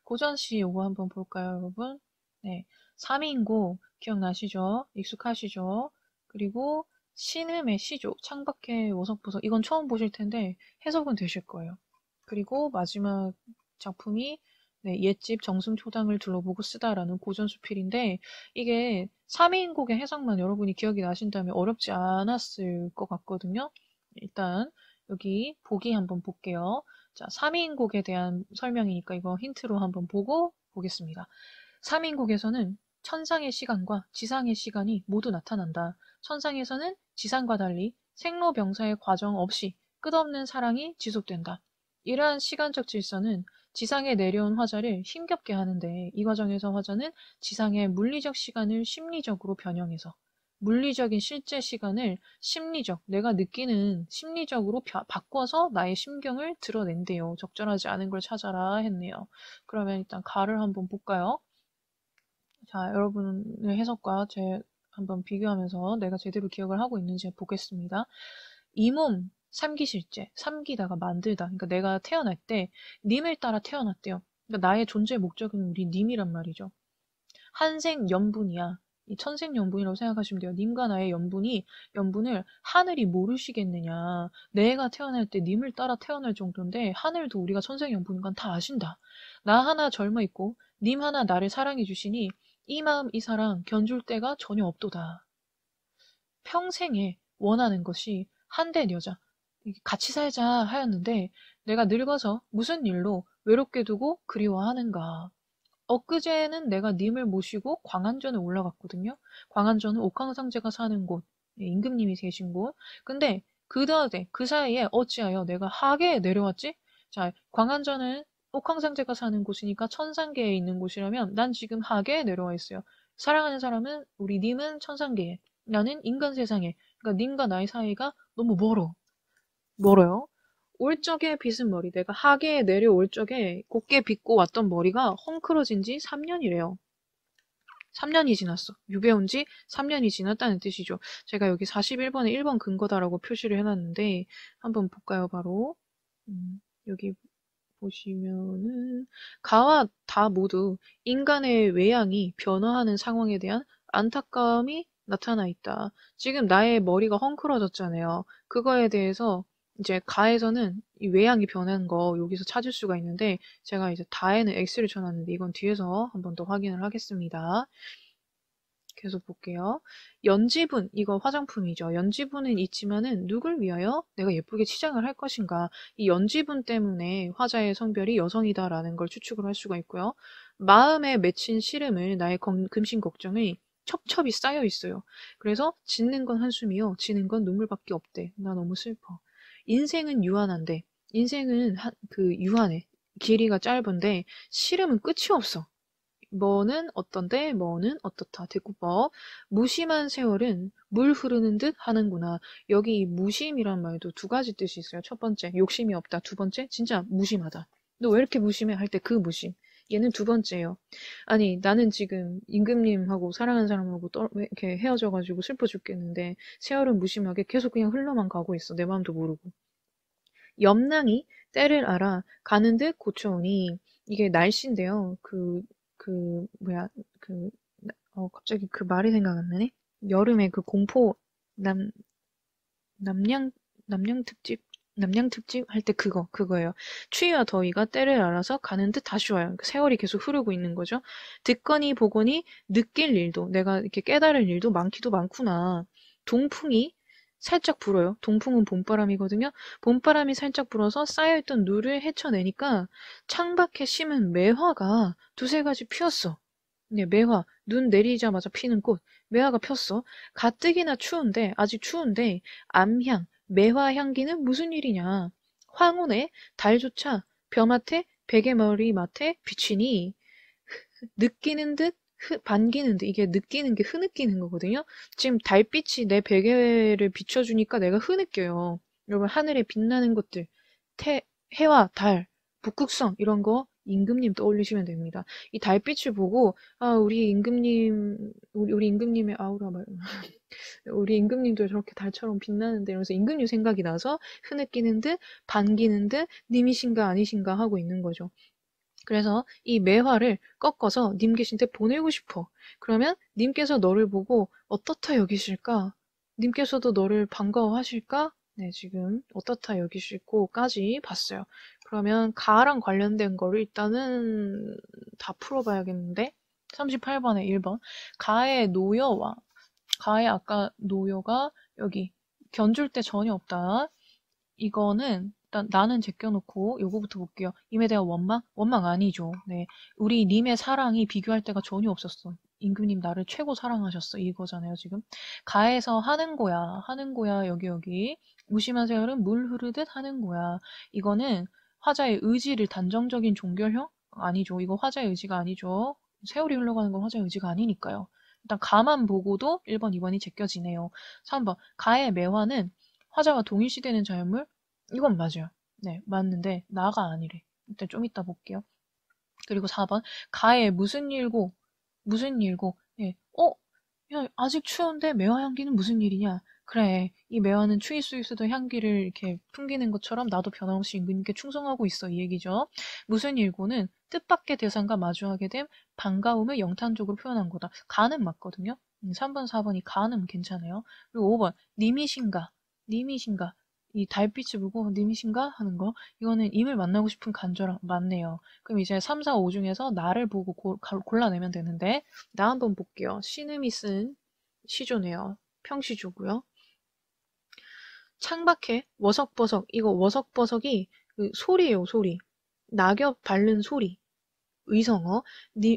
고전시 요거 한번 볼까요, 여러분? 네. 3인고 기억나시죠? 익숙하시죠? 그리고 신음의 시조, 창밖에 워석보석 이건 처음 보실 텐데 해석은 되실 거예요. 그리고 마지막 작품이 네, 옛집 정승초당을 둘러보고 쓰다라는 고전수필인데 이게 3인곡의 해석만 여러분이 기억이 나신다면 어렵지 않았을 것 같거든요. 일단 여기 보기 한번 볼게요. 자, 3인곡에 대한 설명이니까 이거 힌트로 한번 보고 보겠습니다. 3인곡에서는 천상의 시간과 지상의 시간이 모두 나타난다. 천상에서는 지상과 달리 생로병사의 과정 없이 끝없는 사랑이 지속된다. 이러한 시간적 질서는 지상에 내려온 화자를 힘겹게 하는데 이 과정에서 화자는 지상의 물리적 시간을 심리적으로 변형해서 물리적인 실제 시간을 심리적, 내가 느끼는 심리적으로 바꿔서 나의 심경을 드러낸대요. 적절하지 않은 걸 찾아라 했네요. 그러면 일단 가를 한번 볼까요? 자, 여러분의 해석과 제 한번 비교하면서 내가 제대로 기억을 하고 있는지 보겠습니다. 이 몸 삼기실제, 삼기다가 만들다. 그러니까 내가 태어날 때 님을 따라 태어났대요. 그러니까 나의 존재 목적은 우리 님이란 말이죠. 한생연분이야. 이 천생연분이라고 생각하시면 돼요. 님과 나의 연분을 하늘이 모르시겠느냐. 내가 태어날 때 님을 따라 태어날 정도인데 하늘도 우리가 천생연분인 건 다 아신다. 나 하나 젊어 있고 님 하나 나를 사랑해 주시니 이 마음 이 사랑 견줄 때가 전혀 없도다. 평생에 원하는 것이 한된 여자. 같이 살자 하였는데 내가 늙어서 무슨 일로 외롭게 두고 그리워하는가. 엊그제는 내가 님을 모시고 광안전에 올라갔거든요. 광안전은 옥황상제가 사는 곳, 임금님이 계신 곳. 근데 그 사이에 어찌하여 내가 하계에 내려왔지? 자, 광안전은 옥황상제가 사는 곳이니까 천상계에 있는 곳이라면 난 지금 하계에 내려와 있어요. 사랑하는 사람은 우리 님은 천상계에, 나는 인간 세상에. 그러니까 님과 나의 사이가 너무 멀어요. 올 적에 빗은 머리, 내가 하계에 내려올 적에 곱게 빗고 왔던 머리가 헝클어진 지 3년이래요. 3년이 지났어. 유배온 지 3년이 지났다는 뜻이죠. 제가 여기 41번에 1번 근거다라고 표시를 해놨는데 한번 볼까요, 바로. 여기 보시면은 가와 다 모두 인간의 외양이 변화하는 상황에 대한 안타까움이 나타나 있다. 지금 나의 머리가 헝클어졌잖아요. 그거에 대해서 이제 가에서는 이 외양이 변한 거 여기서 찾을 수가 있는데 제가 이제 다에는 X를 쳐놨는데 이건 뒤에서 한 번 더 확인을 하겠습니다. 계속 볼게요. 연지분, 이거 화장품이죠. 연지분은 있지만은 누굴 위하여 내가 예쁘게 치장을 할 것인가. 이 연지분 때문에 화자의 성별이 여성이다라는 걸 추측을 할 수가 있고요. 마음에 맺힌 시름을 나의 금신 걱정이 첩첩이 쌓여 있어요. 그래서 짓는 건 한숨이요. 지는 건 눈물밖에 없대. 나 너무 슬퍼. 인생은 유한한데, 인생은 유한해. 길이가 짧은데, 시름은 끝이 없어. 뭐는 어떤데 뭐는 어떻다. 대꾸법. 무심한 세월은 물 흐르는 듯 하는구나. 여기 이 무심이란 말도 두 가지 뜻이 있어요. 첫 번째, 욕심이 없다. 두 번째, 진짜 무심하다. 너 왜 이렇게 무심해? 할 때 그 무심. 얘는 두 번째예요. 아니, 나는 지금 임금님하고 사랑하는 사람하고 이렇게 헤어져가지고 슬퍼 죽겠는데 세월은 무심하게 계속 그냥 흘러만 가고 있어. 내 마음도 모르고. 염랑이 때를 알아 가는 듯 고쳐오니 이게 날씨인데요. 뭐야, 갑자기 그 말이 생각 안 나네? 여름에 그 공포, 남, 남양, 남양 특집 할 때 그거예요. 추위와 더위가 때를 알아서 가는 듯 다시 와요. 세월이 계속 흐르고 있는 거죠. 듣거니 보거니 느낄 일도, 내가 이렇게 깨달을 일도 많기도 많구나. 동풍이 살짝 불어요. 동풍은 봄바람이거든요. 봄바람이 살짝 불어서 쌓여있던 누를 헤쳐내니까 창밖에 심은 매화가 두세 가지 피었어. 네, 매화. 눈 내리자마자 피는 꽃. 매화가 폈어. 가뜩이나 추운데, 아직 추운데, 암향, 매화 향기는 무슨 일이냐. 황혼에 달조차 벼맡에 베개머리맡에 비치니 느끼는 듯 반기는 듯 이게 느끼는 게 흐느끼는 거거든요. 지금 달빛이 내 베개를 비춰주니까 내가 흐느껴요. 여러분 하늘에 빛나는 것들 해와 달, 북극성 이런 거 임금님 떠올리시면 됩니다. 이 달빛을 보고 아 우리 임금님의 아우라 말 우리 임금님도 저렇게 달처럼 빛나는데 이러면서 임금님 생각이 나서 흐느끼는 듯 반기는 듯 님이신가 아니신가 하고 있는 거죠. 그래서 이 매화를 꺾어서 님 계신 데 보내고 싶어. 그러면 님께서 너를 보고 어떻다 여기실까? 님께서도 너를 반가워하실까? 네, 지금 어떻다 여기실고까지 봤어요. 그러면 가랑 관련된 거를 일단은 다 풀어봐야겠는데 38번에 1번 가의 노여와 가의 아까 노여가 여기 견줄 때 전혀 없다. 이거는 일단 나는 제껴놓고 요거부터 볼게요. 임에 대한 원망? 원망 아니죠. 네, 우리 님의 사랑이 비교할 데가 전혀 없었어. 임금님 나를 최고 사랑하셨어. 이거잖아요 지금. 가에서 하는 거야 여기. 무심한 세월은 물 흐르듯 하는 거야. 이거는 화자의 의지를 단정적인 종결형? 아니죠. 이거 화자의 의지가 아니죠. 세월이 흘러가는 건 화자의 의지가 아니니까요. 일단 가만 보고도 1번, 2번이 제껴지네요. 3번 가의 매화는 화자와 동일시되는 자연물? 이건 맞아요. 네, 맞는데 나가 아니래. 일단 좀 이따 볼게요. 그리고 4번 가에 무슨 일고 예. 야, 아직 추운데 매화 향기는 무슨 일이냐? 그래, 이 매화는 추위 속에서도 향기를 이렇게 풍기는 것처럼 나도 변함없이 임금님께 충성하고 있어 이 얘기죠. 무슨 일고는 뜻밖의 대상과 마주하게 된 반가움을 영탄적으로 표현한 거다. 가는 맞거든요. 3번, 4번이 가는 괜찮아요. 그리고 5번 님이신가? 이 달빛을 보고 님이신가? 하는 거. 이거는 임을 만나고 싶은 간절 맞네요. 그럼 이제 3, 4, 5 중에서 나를 보고 골라내면 되는데 나 한번 볼게요. 신음이 쓴 시조네요. 평시조고요. 창밖에 워석버석, 이거 워석버석이 그 소리예요, 소리. 낙엽 밟는 소리. 의성어.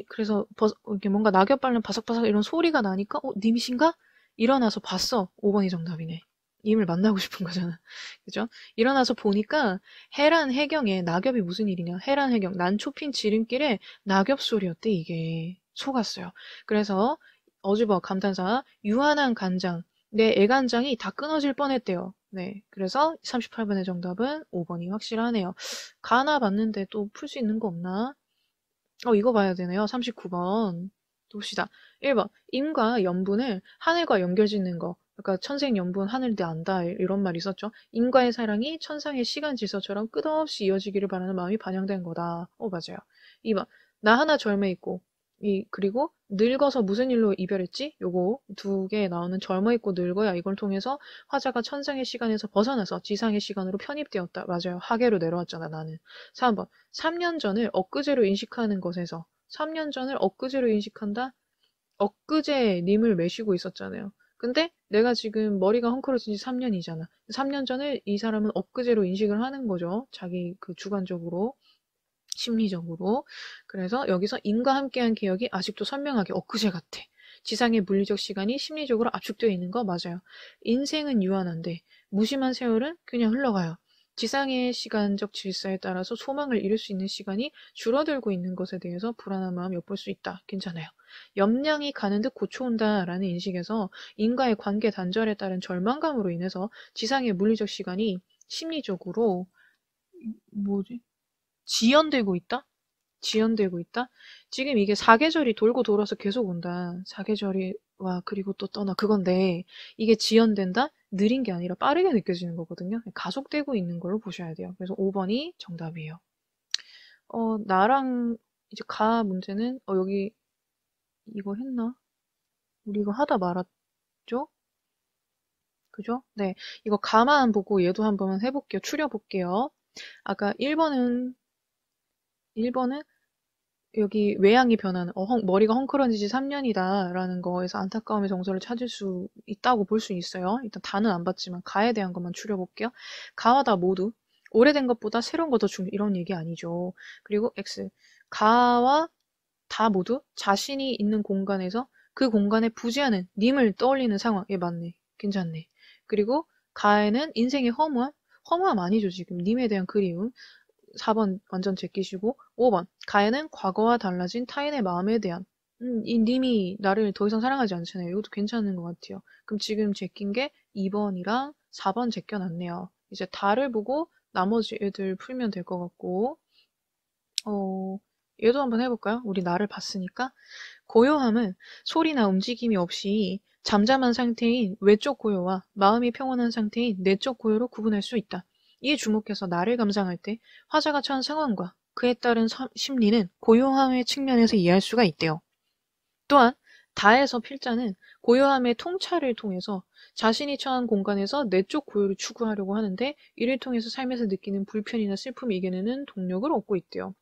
그래서 이렇게 뭔가 낙엽 밟는 바삭바삭 이런 소리가 나니까 님이신가? 일어나서 봤어. 5번이 정답이네. 님을 만나고 싶은 거잖아. 그죠? 일어나서 보니까 해란 해경에 낙엽이 무슨 일이냐. 해란 해경 난초핀 지름길에 낙엽 소리였대 이게. 속았어요. 그래서 어즈버 감탄사 유한한 간장 내 애간장이 다 끊어질 뻔했대요. 네. 그래서 38번의 정답은 5번이 확실하네요. 가나 봤는데 또 풀 수 있는 거 없나? 이거 봐야 되네요. 39번. 봅시다. 1번. 임과 연분을 하늘과 연결짓는 거. 그러니까 천생연분 하늘대 안다 이런 말이 있었죠. 임과의 사랑이 천상의 시간 질서처럼 끝없이 이어지기를 바라는 마음이 반영된 거다. 맞아요. 2번. 나 하나 젊어 있고 그리고 늙어서 무슨 일로 이별했지? 요거 두 개 나오는 젊어 있고 늙어야 이걸 통해서 화자가 천상의 시간에서 벗어나서 지상의 시간으로 편입되었다. 맞아요. 하계로 내려왔잖아 나는. 3번. 3년 전을 엊그제로 인식하는 것에서 3년 전을 엊그제로 인식한다? 엊그제 님을 매시고 있었잖아요. 근데 내가 지금 머리가 헝클어진 지 3년이잖아. 3년 전을 이 사람은 엊그제로 인식을 하는 거죠. 자기 그 주관적으로, 심리적으로. 그래서 여기서 인과 함께한 기억이 아직도 선명하게 엊그제 같아. 지상의 물리적 시간이 심리적으로 압축되어 있는 거 맞아요. 인생은 유한한데 무심한 세월은 그냥 흘러가요. 지상의 시간적 질서에 따라서 소망을 이룰 수 있는 시간이 줄어들고 있는 것에 대해서 불안한 마음 엿볼 수 있다. 괜찮아요. 염량이 가는 듯 고쳐온다라는 인식에서 인과의 관계 단절에 따른 절망감으로 인해서 지상의 물리적 시간이 심리적으로 지연되고 있다? 지연되고 있다? 지금 이게 사계절이 돌고 돌아서 계속 온다. 사계절이 와 그리고 또 떠나 그건데 이게 지연된다? 느린 게 아니라 빠르게 느껴지는 거거든요. 가속되고 있는 걸로 보셔야 돼요. 그래서 5번이 정답이에요. 나랑 이제 가 문제는 여기 이거 했나? 우리 이거 하다 말았죠? 그죠? 네. 이거 가만 보고 얘도 한번 해볼게요. 추려볼게요. 아까 1번은 여기 외양이 변하는 머리가 헝클어진 지 3년이다 라는 거에서 안타까움의 정서를 찾을 수 있다고 볼 수 있어요. 일단 다는 안 봤지만 가에 대한 것만 추려볼게요. 가와 다 모두 오래된 것보다 새로운 거 더 중요 이런 얘기 아니죠. 그리고 X 가와 다 모두 자신이 있는 공간에서 그 공간에 부재하는 님을 떠올리는 상황. 예, 맞네. 괜찮네. 그리고 가에는 인생의 허무함 아니죠 지금 님에 대한 그리움. 4번 완전 제끼시고 5번 가에는 과거와 달라진 타인의 마음에 대한 이 님이 나를 더 이상 사랑하지 않잖아요. 이것도 괜찮은 것 같아요. 그럼 지금 제낀 게 2번이랑 4번 제껴놨네요. 이제 다를 보고 나머지 애들 풀면 될 것 같고 얘도 한번 해볼까요? 우리 나를 봤으니까 고요함은 소리나 움직임이 없이 잠잠한 상태인 외적 고요와 마음이 평온한 상태인 내적 고요로 구분할 수 있다. 이에 주목해서 나를 감상할 때 화자가 처한 상황과 그에 따른 심리는 고요함의 측면에서 이해할 수가 있대요. 또한 다에서 필자는 고요함의 통찰을 통해서 자신이 처한 공간에서 내적 고요를 추구하려고 하는데 이를 통해서 삶에서 느끼는 불편이나 슬픔을 이겨내는 동력을 얻고 있대요.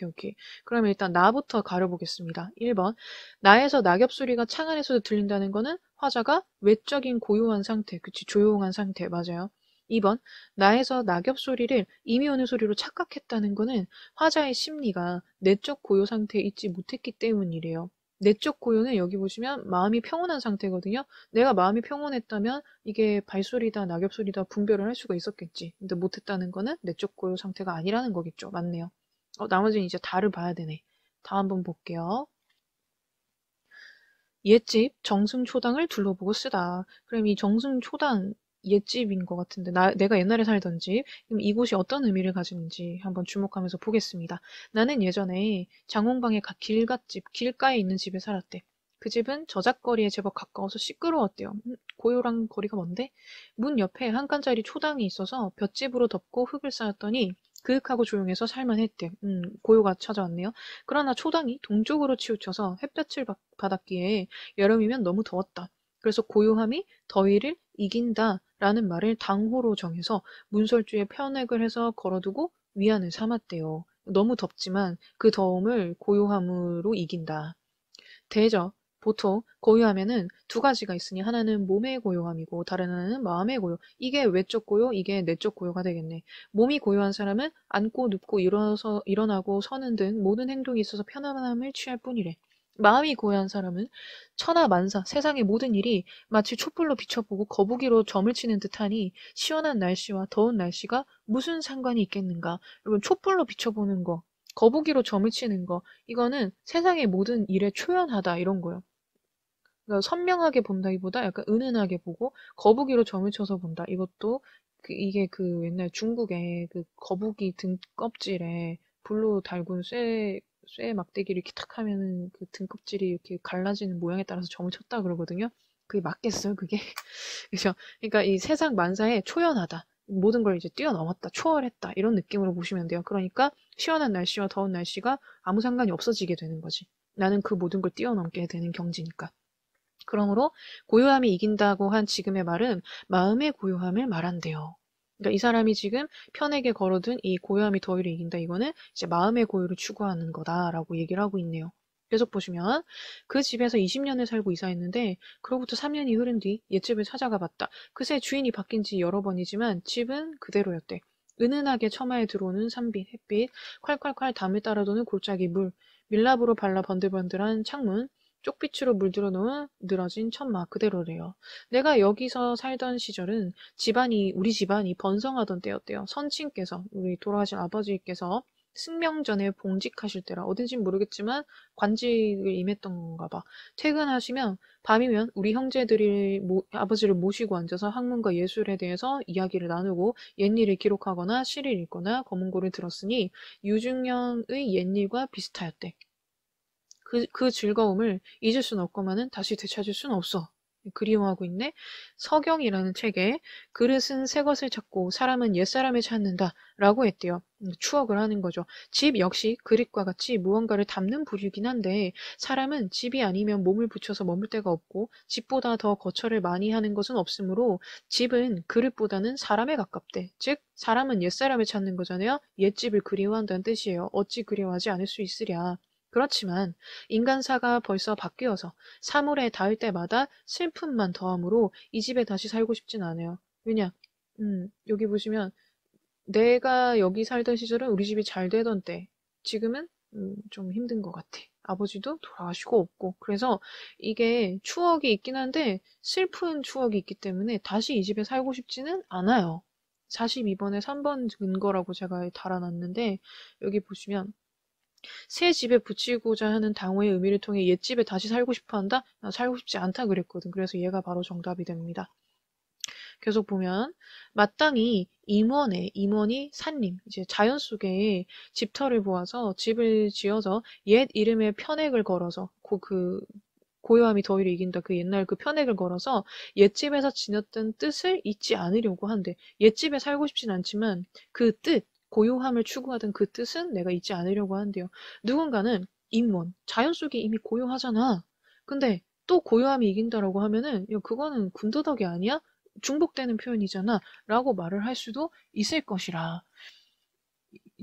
오케이. 그러면 일단 나부터 가려보겠습니다. 1번. 나에서 낙엽 소리가 창 안에서도 들린다는 거는 화자가 외적인 고요한 상태, 그치, 조용한 상태, 맞아요. 2번. 나에서 낙엽 소리를 이미 오는 소리로 착각했다는 거는 화자의 심리가 내적 고요 상태에 있지 못했기 때문이래요. 내적 고요는 여기 보시면 마음이 평온한 상태거든요. 내가 마음이 평온했다면 이게 발소리다 낙엽 소리다 분별을 할 수가 있었겠지. 근데 못했다는 거는 내적 고요 상태가 아니라는 거겠죠. 맞네요. 나머지는 이제 다를 봐야 되네. 다 한번 볼게요. 옛집 정승초당을 둘러보고 쓰다. 그럼 이 정승초당 옛집인 것 같은데 내가 옛날에 살던 집 그럼 이곳이 어떤 의미를 가지는지 한번 주목하면서 보겠습니다. 나는 예전에 장홍방의 길갓집 길가에 있는 집에 살았대. 그 집은 저작거리에 제법 가까워서 시끄러웠대요. 고요랑 거리가 먼데 문 옆에 한 칸짜리 초당이 있어서 볏짚으로 덮고 흙을 쌓았더니 그윽하고 조용해서 살만했대. 고요가 찾아왔네요. 그러나 초당이 동쪽으로 치우쳐서 햇볕을 받았기에 여름이면 너무 더웠다. 그래서 고요함이 더위를 이긴다라는 말을 당호로 정해서 문설주에 편액을 해서 걸어두고 위안을 삼았대요. 너무 덥지만 그 더움을 고요함으로 이긴다. 대저 보통 고요하면은 두 가지가 있으니 하나는 몸의 고요함이고 다른 하나는 마음의 고요. 이게 외적 고요, 이게 내적 고요가 되겠네. 몸이 고요한 사람은 앉고 눕고 일어나고 서는 등 모든 행동이 있어서 편안함을 취할 뿐이래. 마음이 고요한 사람은 천하 만사, 세상의 모든 일이 마치 촛불로 비춰보고 거북이로 점을 치는 듯하니 시원한 날씨와 더운 날씨가 무슨 상관이 있겠는가. 여러분, 촛불로 비춰보는 거, 거북이로 점을 치는 거, 이거는 세상의 모든 일에 초연하다 이런 거예요. 그러니까 선명하게 본다기보다 약간 은은하게 보고 거북이로 점을 쳐서 본다. 이것도 이게 그 옛날 중국에 그 거북이 등 껍질에 불로 달군 쇠 막대기를 이렇게 탁 하면은 그 등껍질이 이렇게 갈라지는 모양에 따라서 점을 쳤다 그러거든요. 그게 맞겠어요, 그게? 그죠? 그러니까 이 세상 만사에 초연하다. 모든 걸 이제 뛰어넘었다, 초월했다, 이런 느낌으로 보시면 돼요. 그러니까 시원한 날씨와 더운 날씨가 아무 상관이 없어지게 되는 거지. 나는 그 모든 걸 뛰어넘게 되는 경지니까. 그러므로 고요함이 이긴다고 한 지금의 말은 마음의 고요함을 말한대요. 그러니까 이 사람이 지금 편에게 걸어둔 이 고요함이 더위를 이긴다. 이거는 이제 마음의 고요를 추구하는 거다라고 얘기를 하고 있네요. 계속 보시면 그 집에서 20년을 살고 이사했는데 그로부터 3년이 흐른 뒤 옛집을 찾아가 봤다. 그새 주인이 바뀐 지 여러 번이지만 집은 그대로였대. 은은하게 처마에 들어오는 산빛, 햇빛, 콸콸콸 담을 따라 도는 골짜기 물, 밀랍으로 발라 번들번들한 창문, 쪽빛으로 물들어 놓은 늘어진 천막 그대로래요. 내가 여기서 살던 시절은 우리 집안이 번성하던 때였대요. 선친께서, 우리 돌아가신 아버지께서 승명전에 봉직하실 때라 어딘진 모르겠지만 관직을 임했던 건가 봐. 퇴근하시면 밤이면 우리 형제들이 아버지를 모시고 앉아서 학문과 예술에 대해서 이야기를 나누고 옛일을 기록하거나 시를 읽거나 거문고를 들었으니 유중년의 옛일과 비슷하였대. 그 즐거움을 잊을 순 없고만은 다시 되찾을 순 없어. 그리워하고 있네. 서경이라는 책에 그릇은 새 것을 찾고 사람은 옛사람을 찾는다 라고 했대요. 추억을 하는 거죠. 집 역시 그릇과 같이 무언가를 담는 부류긴 한데 사람은 집이 아니면 몸을 붙여서 머물 데가 없고 집보다 더 거처를 많이 하는 것은 없으므로 집은 그릇보다는 사람에 가깝대. 즉 사람은 옛사람을 찾는 거잖아요. 옛집을 그리워한다는 뜻이에요. 어찌 그리워하지 않을 수 있으랴. 그렇지만 인간사가 벌써 바뀌어서 사물에 닿을 때마다 슬픔만 더하므로 이 집에 다시 살고 싶진 않아요. 왜냐? 여기 보시면 내가 여기 살던 시절은 우리 집이 잘 되던 때, 지금은 좀 힘든 것 같아. 아버지도 돌아가시고 없고. 그래서 이게 추억이 있긴 한데 슬픈 추억이 있기 때문에 다시 이 집에 살고 싶지는 않아요. 42번에 3번 근거라고 제가 달아놨는데 여기 보시면 새 집에 붙이고자 하는 당호의 의미를 통해 옛집에 다시 살고 싶어 한다? 나 살고 싶지 않다 그랬거든. 그래서 얘가 바로 정답이 됩니다. 계속 보면 마땅히 임원이 산림, 이제 자연 속에 집터를 보아서 집을 지어서 옛 이름의 편액을 걸어서 고요함이 더위를 이긴다. 그 옛날 그 편액을 걸어서 옛집에서 지녔던 뜻을 잊지 않으려고 한대. 옛집에 살고 싶진 않지만 그 뜻, 고요함을 추구하던 그 뜻은 내가 잊지 않으려고 한대요. 누군가는 자연 속에 이미 고요하잖아. 근데 또 고요함이 이긴다라고 하면은 야, 그거는 군더더기 아니야? 중복되는 표현이잖아. 라고 말을 할 수도 있을 것이라.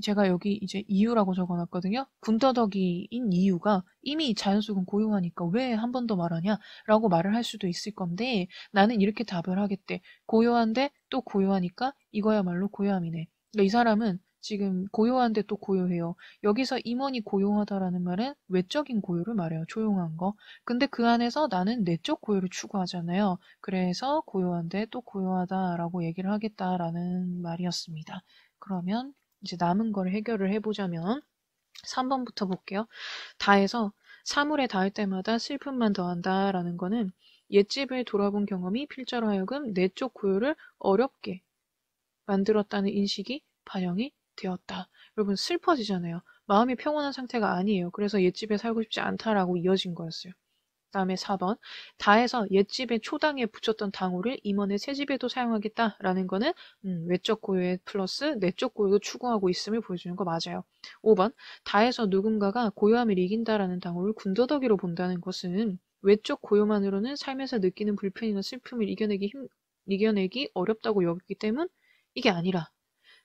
제가 여기 이제 이유라고 적어놨거든요. 군더더기인 이유가 이미 자연 속은 고요하니까 왜 한 번 더 말하냐? 라고 말을 할 수도 있을 건데 나는 이렇게 답을 하겠대. 고요한데 또 고요하니까 이거야말로 고요함이네. 그러니까 이 사람은 지금 고요한데 또 고요해요. 여기서 임원이 고요하다라는 말은 외적인 고요를 말해요. 조용한 거. 근데 그 안에서 나는 내적 고요를 추구하잖아요. 그래서 고요한데 또 고요하다라고 얘기를 하겠다라는 말이었습니다. 그러면 이제 남은 걸 해결을 해보자면 3번부터 볼게요. 다해서 사물에 닿을 때마다 슬픔만 더한다라는 거는 옛집을 돌아본 경험이 필자로 하여금 내적 고요를 어렵게 만들었다는 인식이 반영이 되었다. 여러분 슬퍼지잖아요. 마음이 평온한 상태가 아니에요. 그래서 옛집에 살고 싶지 않다라고 이어진 거였어요. 다음에 4번 다해서 옛집에 초당에 붙였던 당호를 임원의 새집에도 사용하겠다라는 거는 외적 고요에 플러스 내적 고요도 추구하고 있음을 보여주는 거 맞아요. 5번 다해서 누군가가 고요함을 이긴다라는 당호를 군더더기로 본다는 것은 외적 고요만으로는 삶에서 느끼는 불편이나 슬픔을 이겨내기 어렵다고 여기기 때문 이게 아니라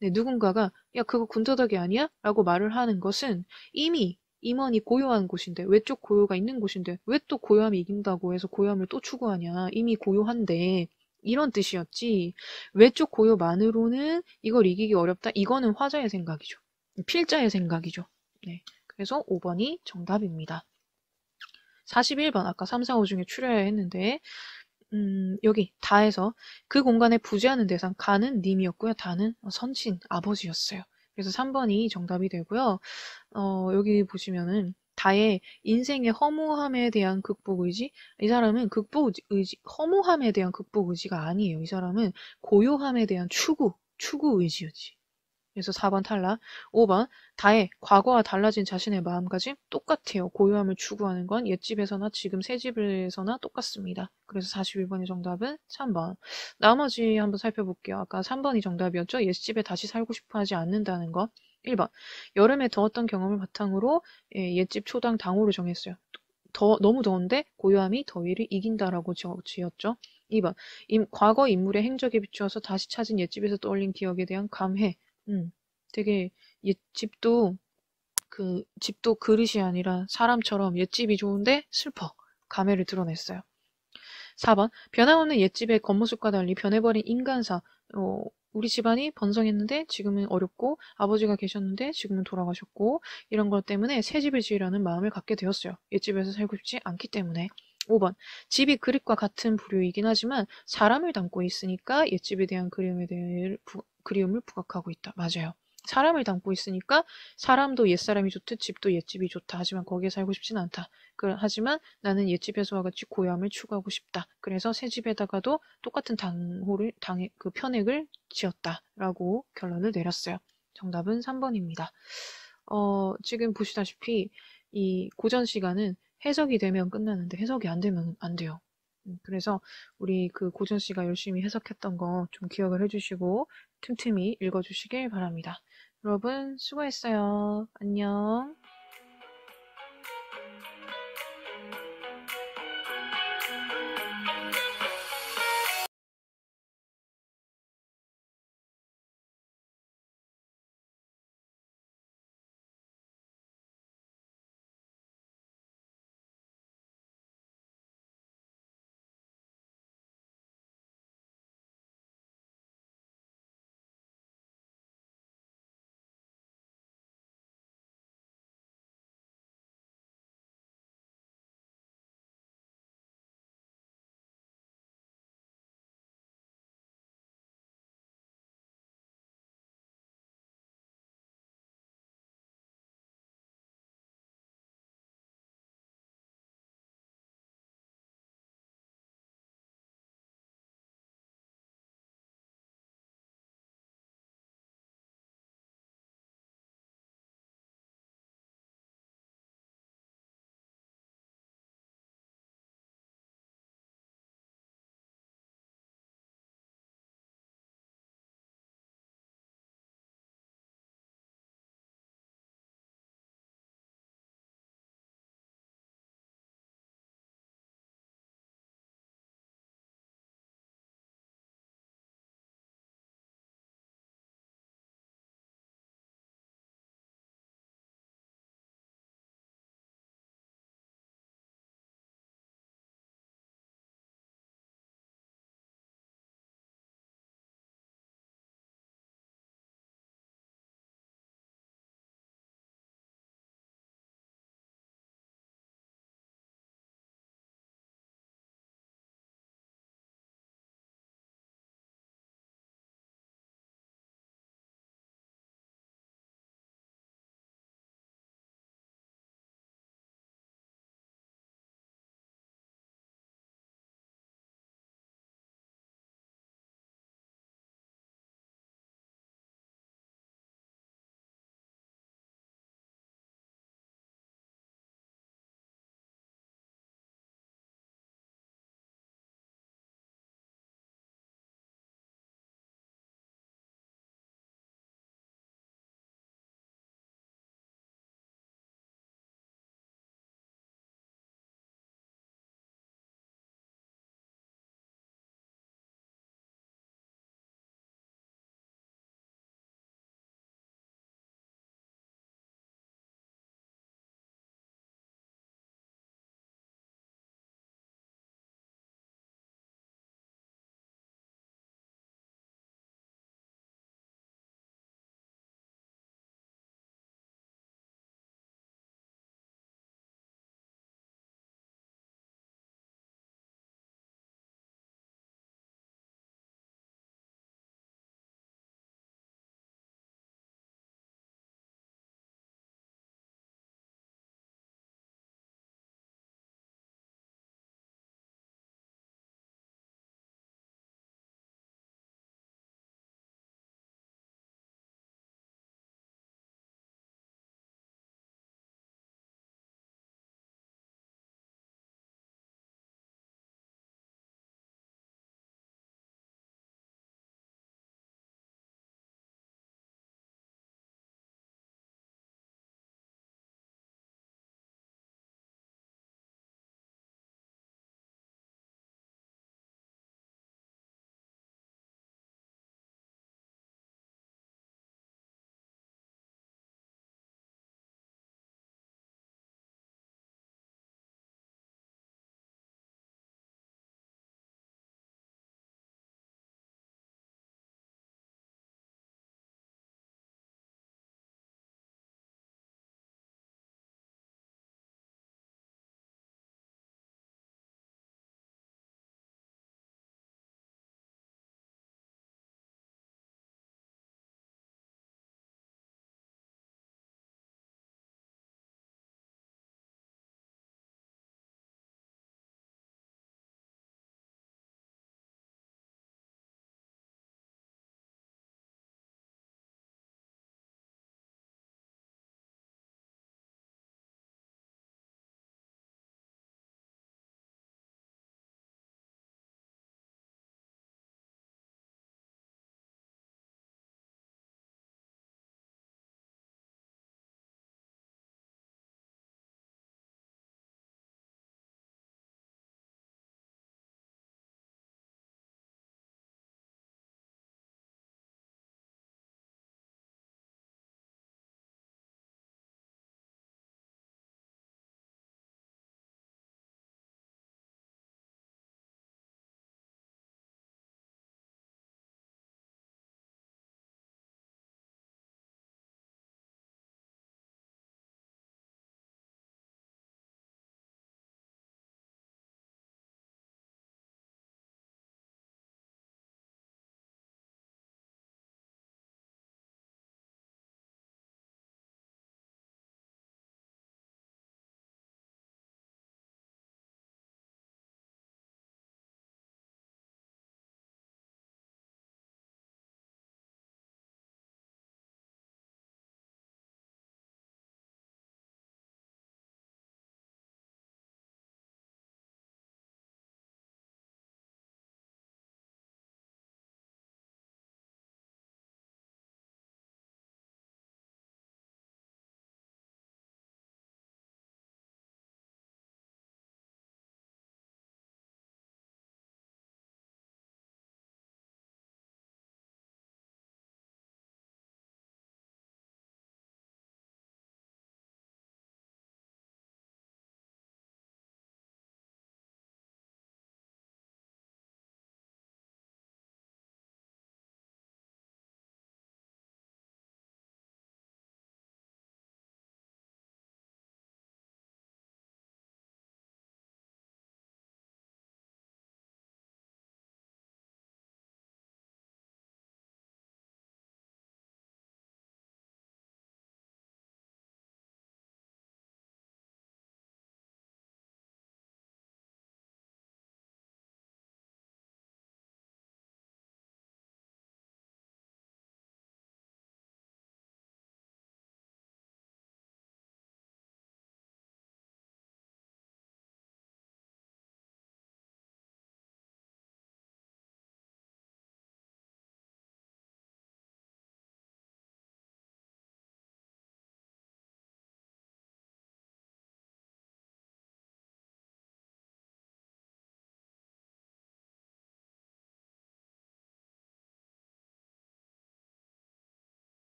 네, 누군가가 야 그거 군더더기 아니야? 라고 말을 하는 것은 이미 임원이 고요한 곳인데, 외적 고요가 있는 곳인데 왜 또 고요함이 이긴다고 해서 고요함을 또 추구하냐. 이미 고요한데. 이런 뜻이었지. 외적 고요만으로는 이걸 이기기 어렵다. 이거는 화자의 생각이죠. 필자의 생각이죠. 네. 그래서 5번이 정답입니다. 41번 아까 3, 4, 5 중에 추려야 했는데 여기 다에서 그 공간에 부재하는 대상 가는 님이었고요. 다는 선친 아버지였어요. 그래서 3번이 정답이 되고요. 여기 보시면은 다의 인생의 허무함에 대한 극복 의지. 이 사람은 극복 의지, 허무함에 대한 극복 의지가 아니에요. 이 사람은 고요함에 대한 추구 의지였지. 그래서 4번 탈락. 5번 다의 과거와 달라진 자신의 마음가짐 똑같아요. 고요함을 추구하는 건 옛집에서나 지금 새집에서나 똑같습니다. 그래서 41번의 정답은 3번. 나머지 한번 살펴볼게요. 아까 3번이 정답이었죠. 옛집에 다시 살고 싶어 하지 않는다는 거. 1번 여름에 더웠던 경험을 바탕으로 옛집 초당 당호를 정했어요. 너무 더운데 고요함이 더위를 이긴다라고 지었죠. 2번 과거 인물의 행적에 비추어서 다시 찾은 옛집에서 떠올린 기억에 대한 감회. 되게 옛집도 집도 그릇이 아니라 사람처럼 옛집이 좋은데 슬퍼. 감회를 드러냈어요. 4번 변함없는 옛집의 겉모습과 달리 변해버린 인간사. 우리 집안이 번성했는데 지금은 어렵고 아버지가 계셨는데 지금은 돌아가셨고 이런 것 때문에 새 집을 지으려는 마음을 갖게 되었어요. 옛집에서 살고 싶지 않기 때문에. 5번 집이 그릇과 같은 부류이긴 하지만 사람을 담고 있으니까 옛집에 대한 그리움을 부각하고 있다. 맞아요. 사람을 담고 있으니까 사람도 옛사람이 좋듯 집도 옛집이 좋다. 하지만 거기에 살고 싶진 않다. 하지만 나는 옛집에서와 같이 고요함을 추구하고 싶다. 그래서 새 집에다가도 똑같은 편액을 지었다라고 결론을 내렸어요. 정답은 3번입니다. 지금 보시다시피 이 고전 시가는 해석이 되면 끝나는데 해석이 안 되면 안 돼요. 그래서 우리 그 고전 씨가 열심히 해석했던 거 좀 기억을 해주시고 틈틈이 읽어주시길 바랍니다. 여러분 수고했어요. 안녕.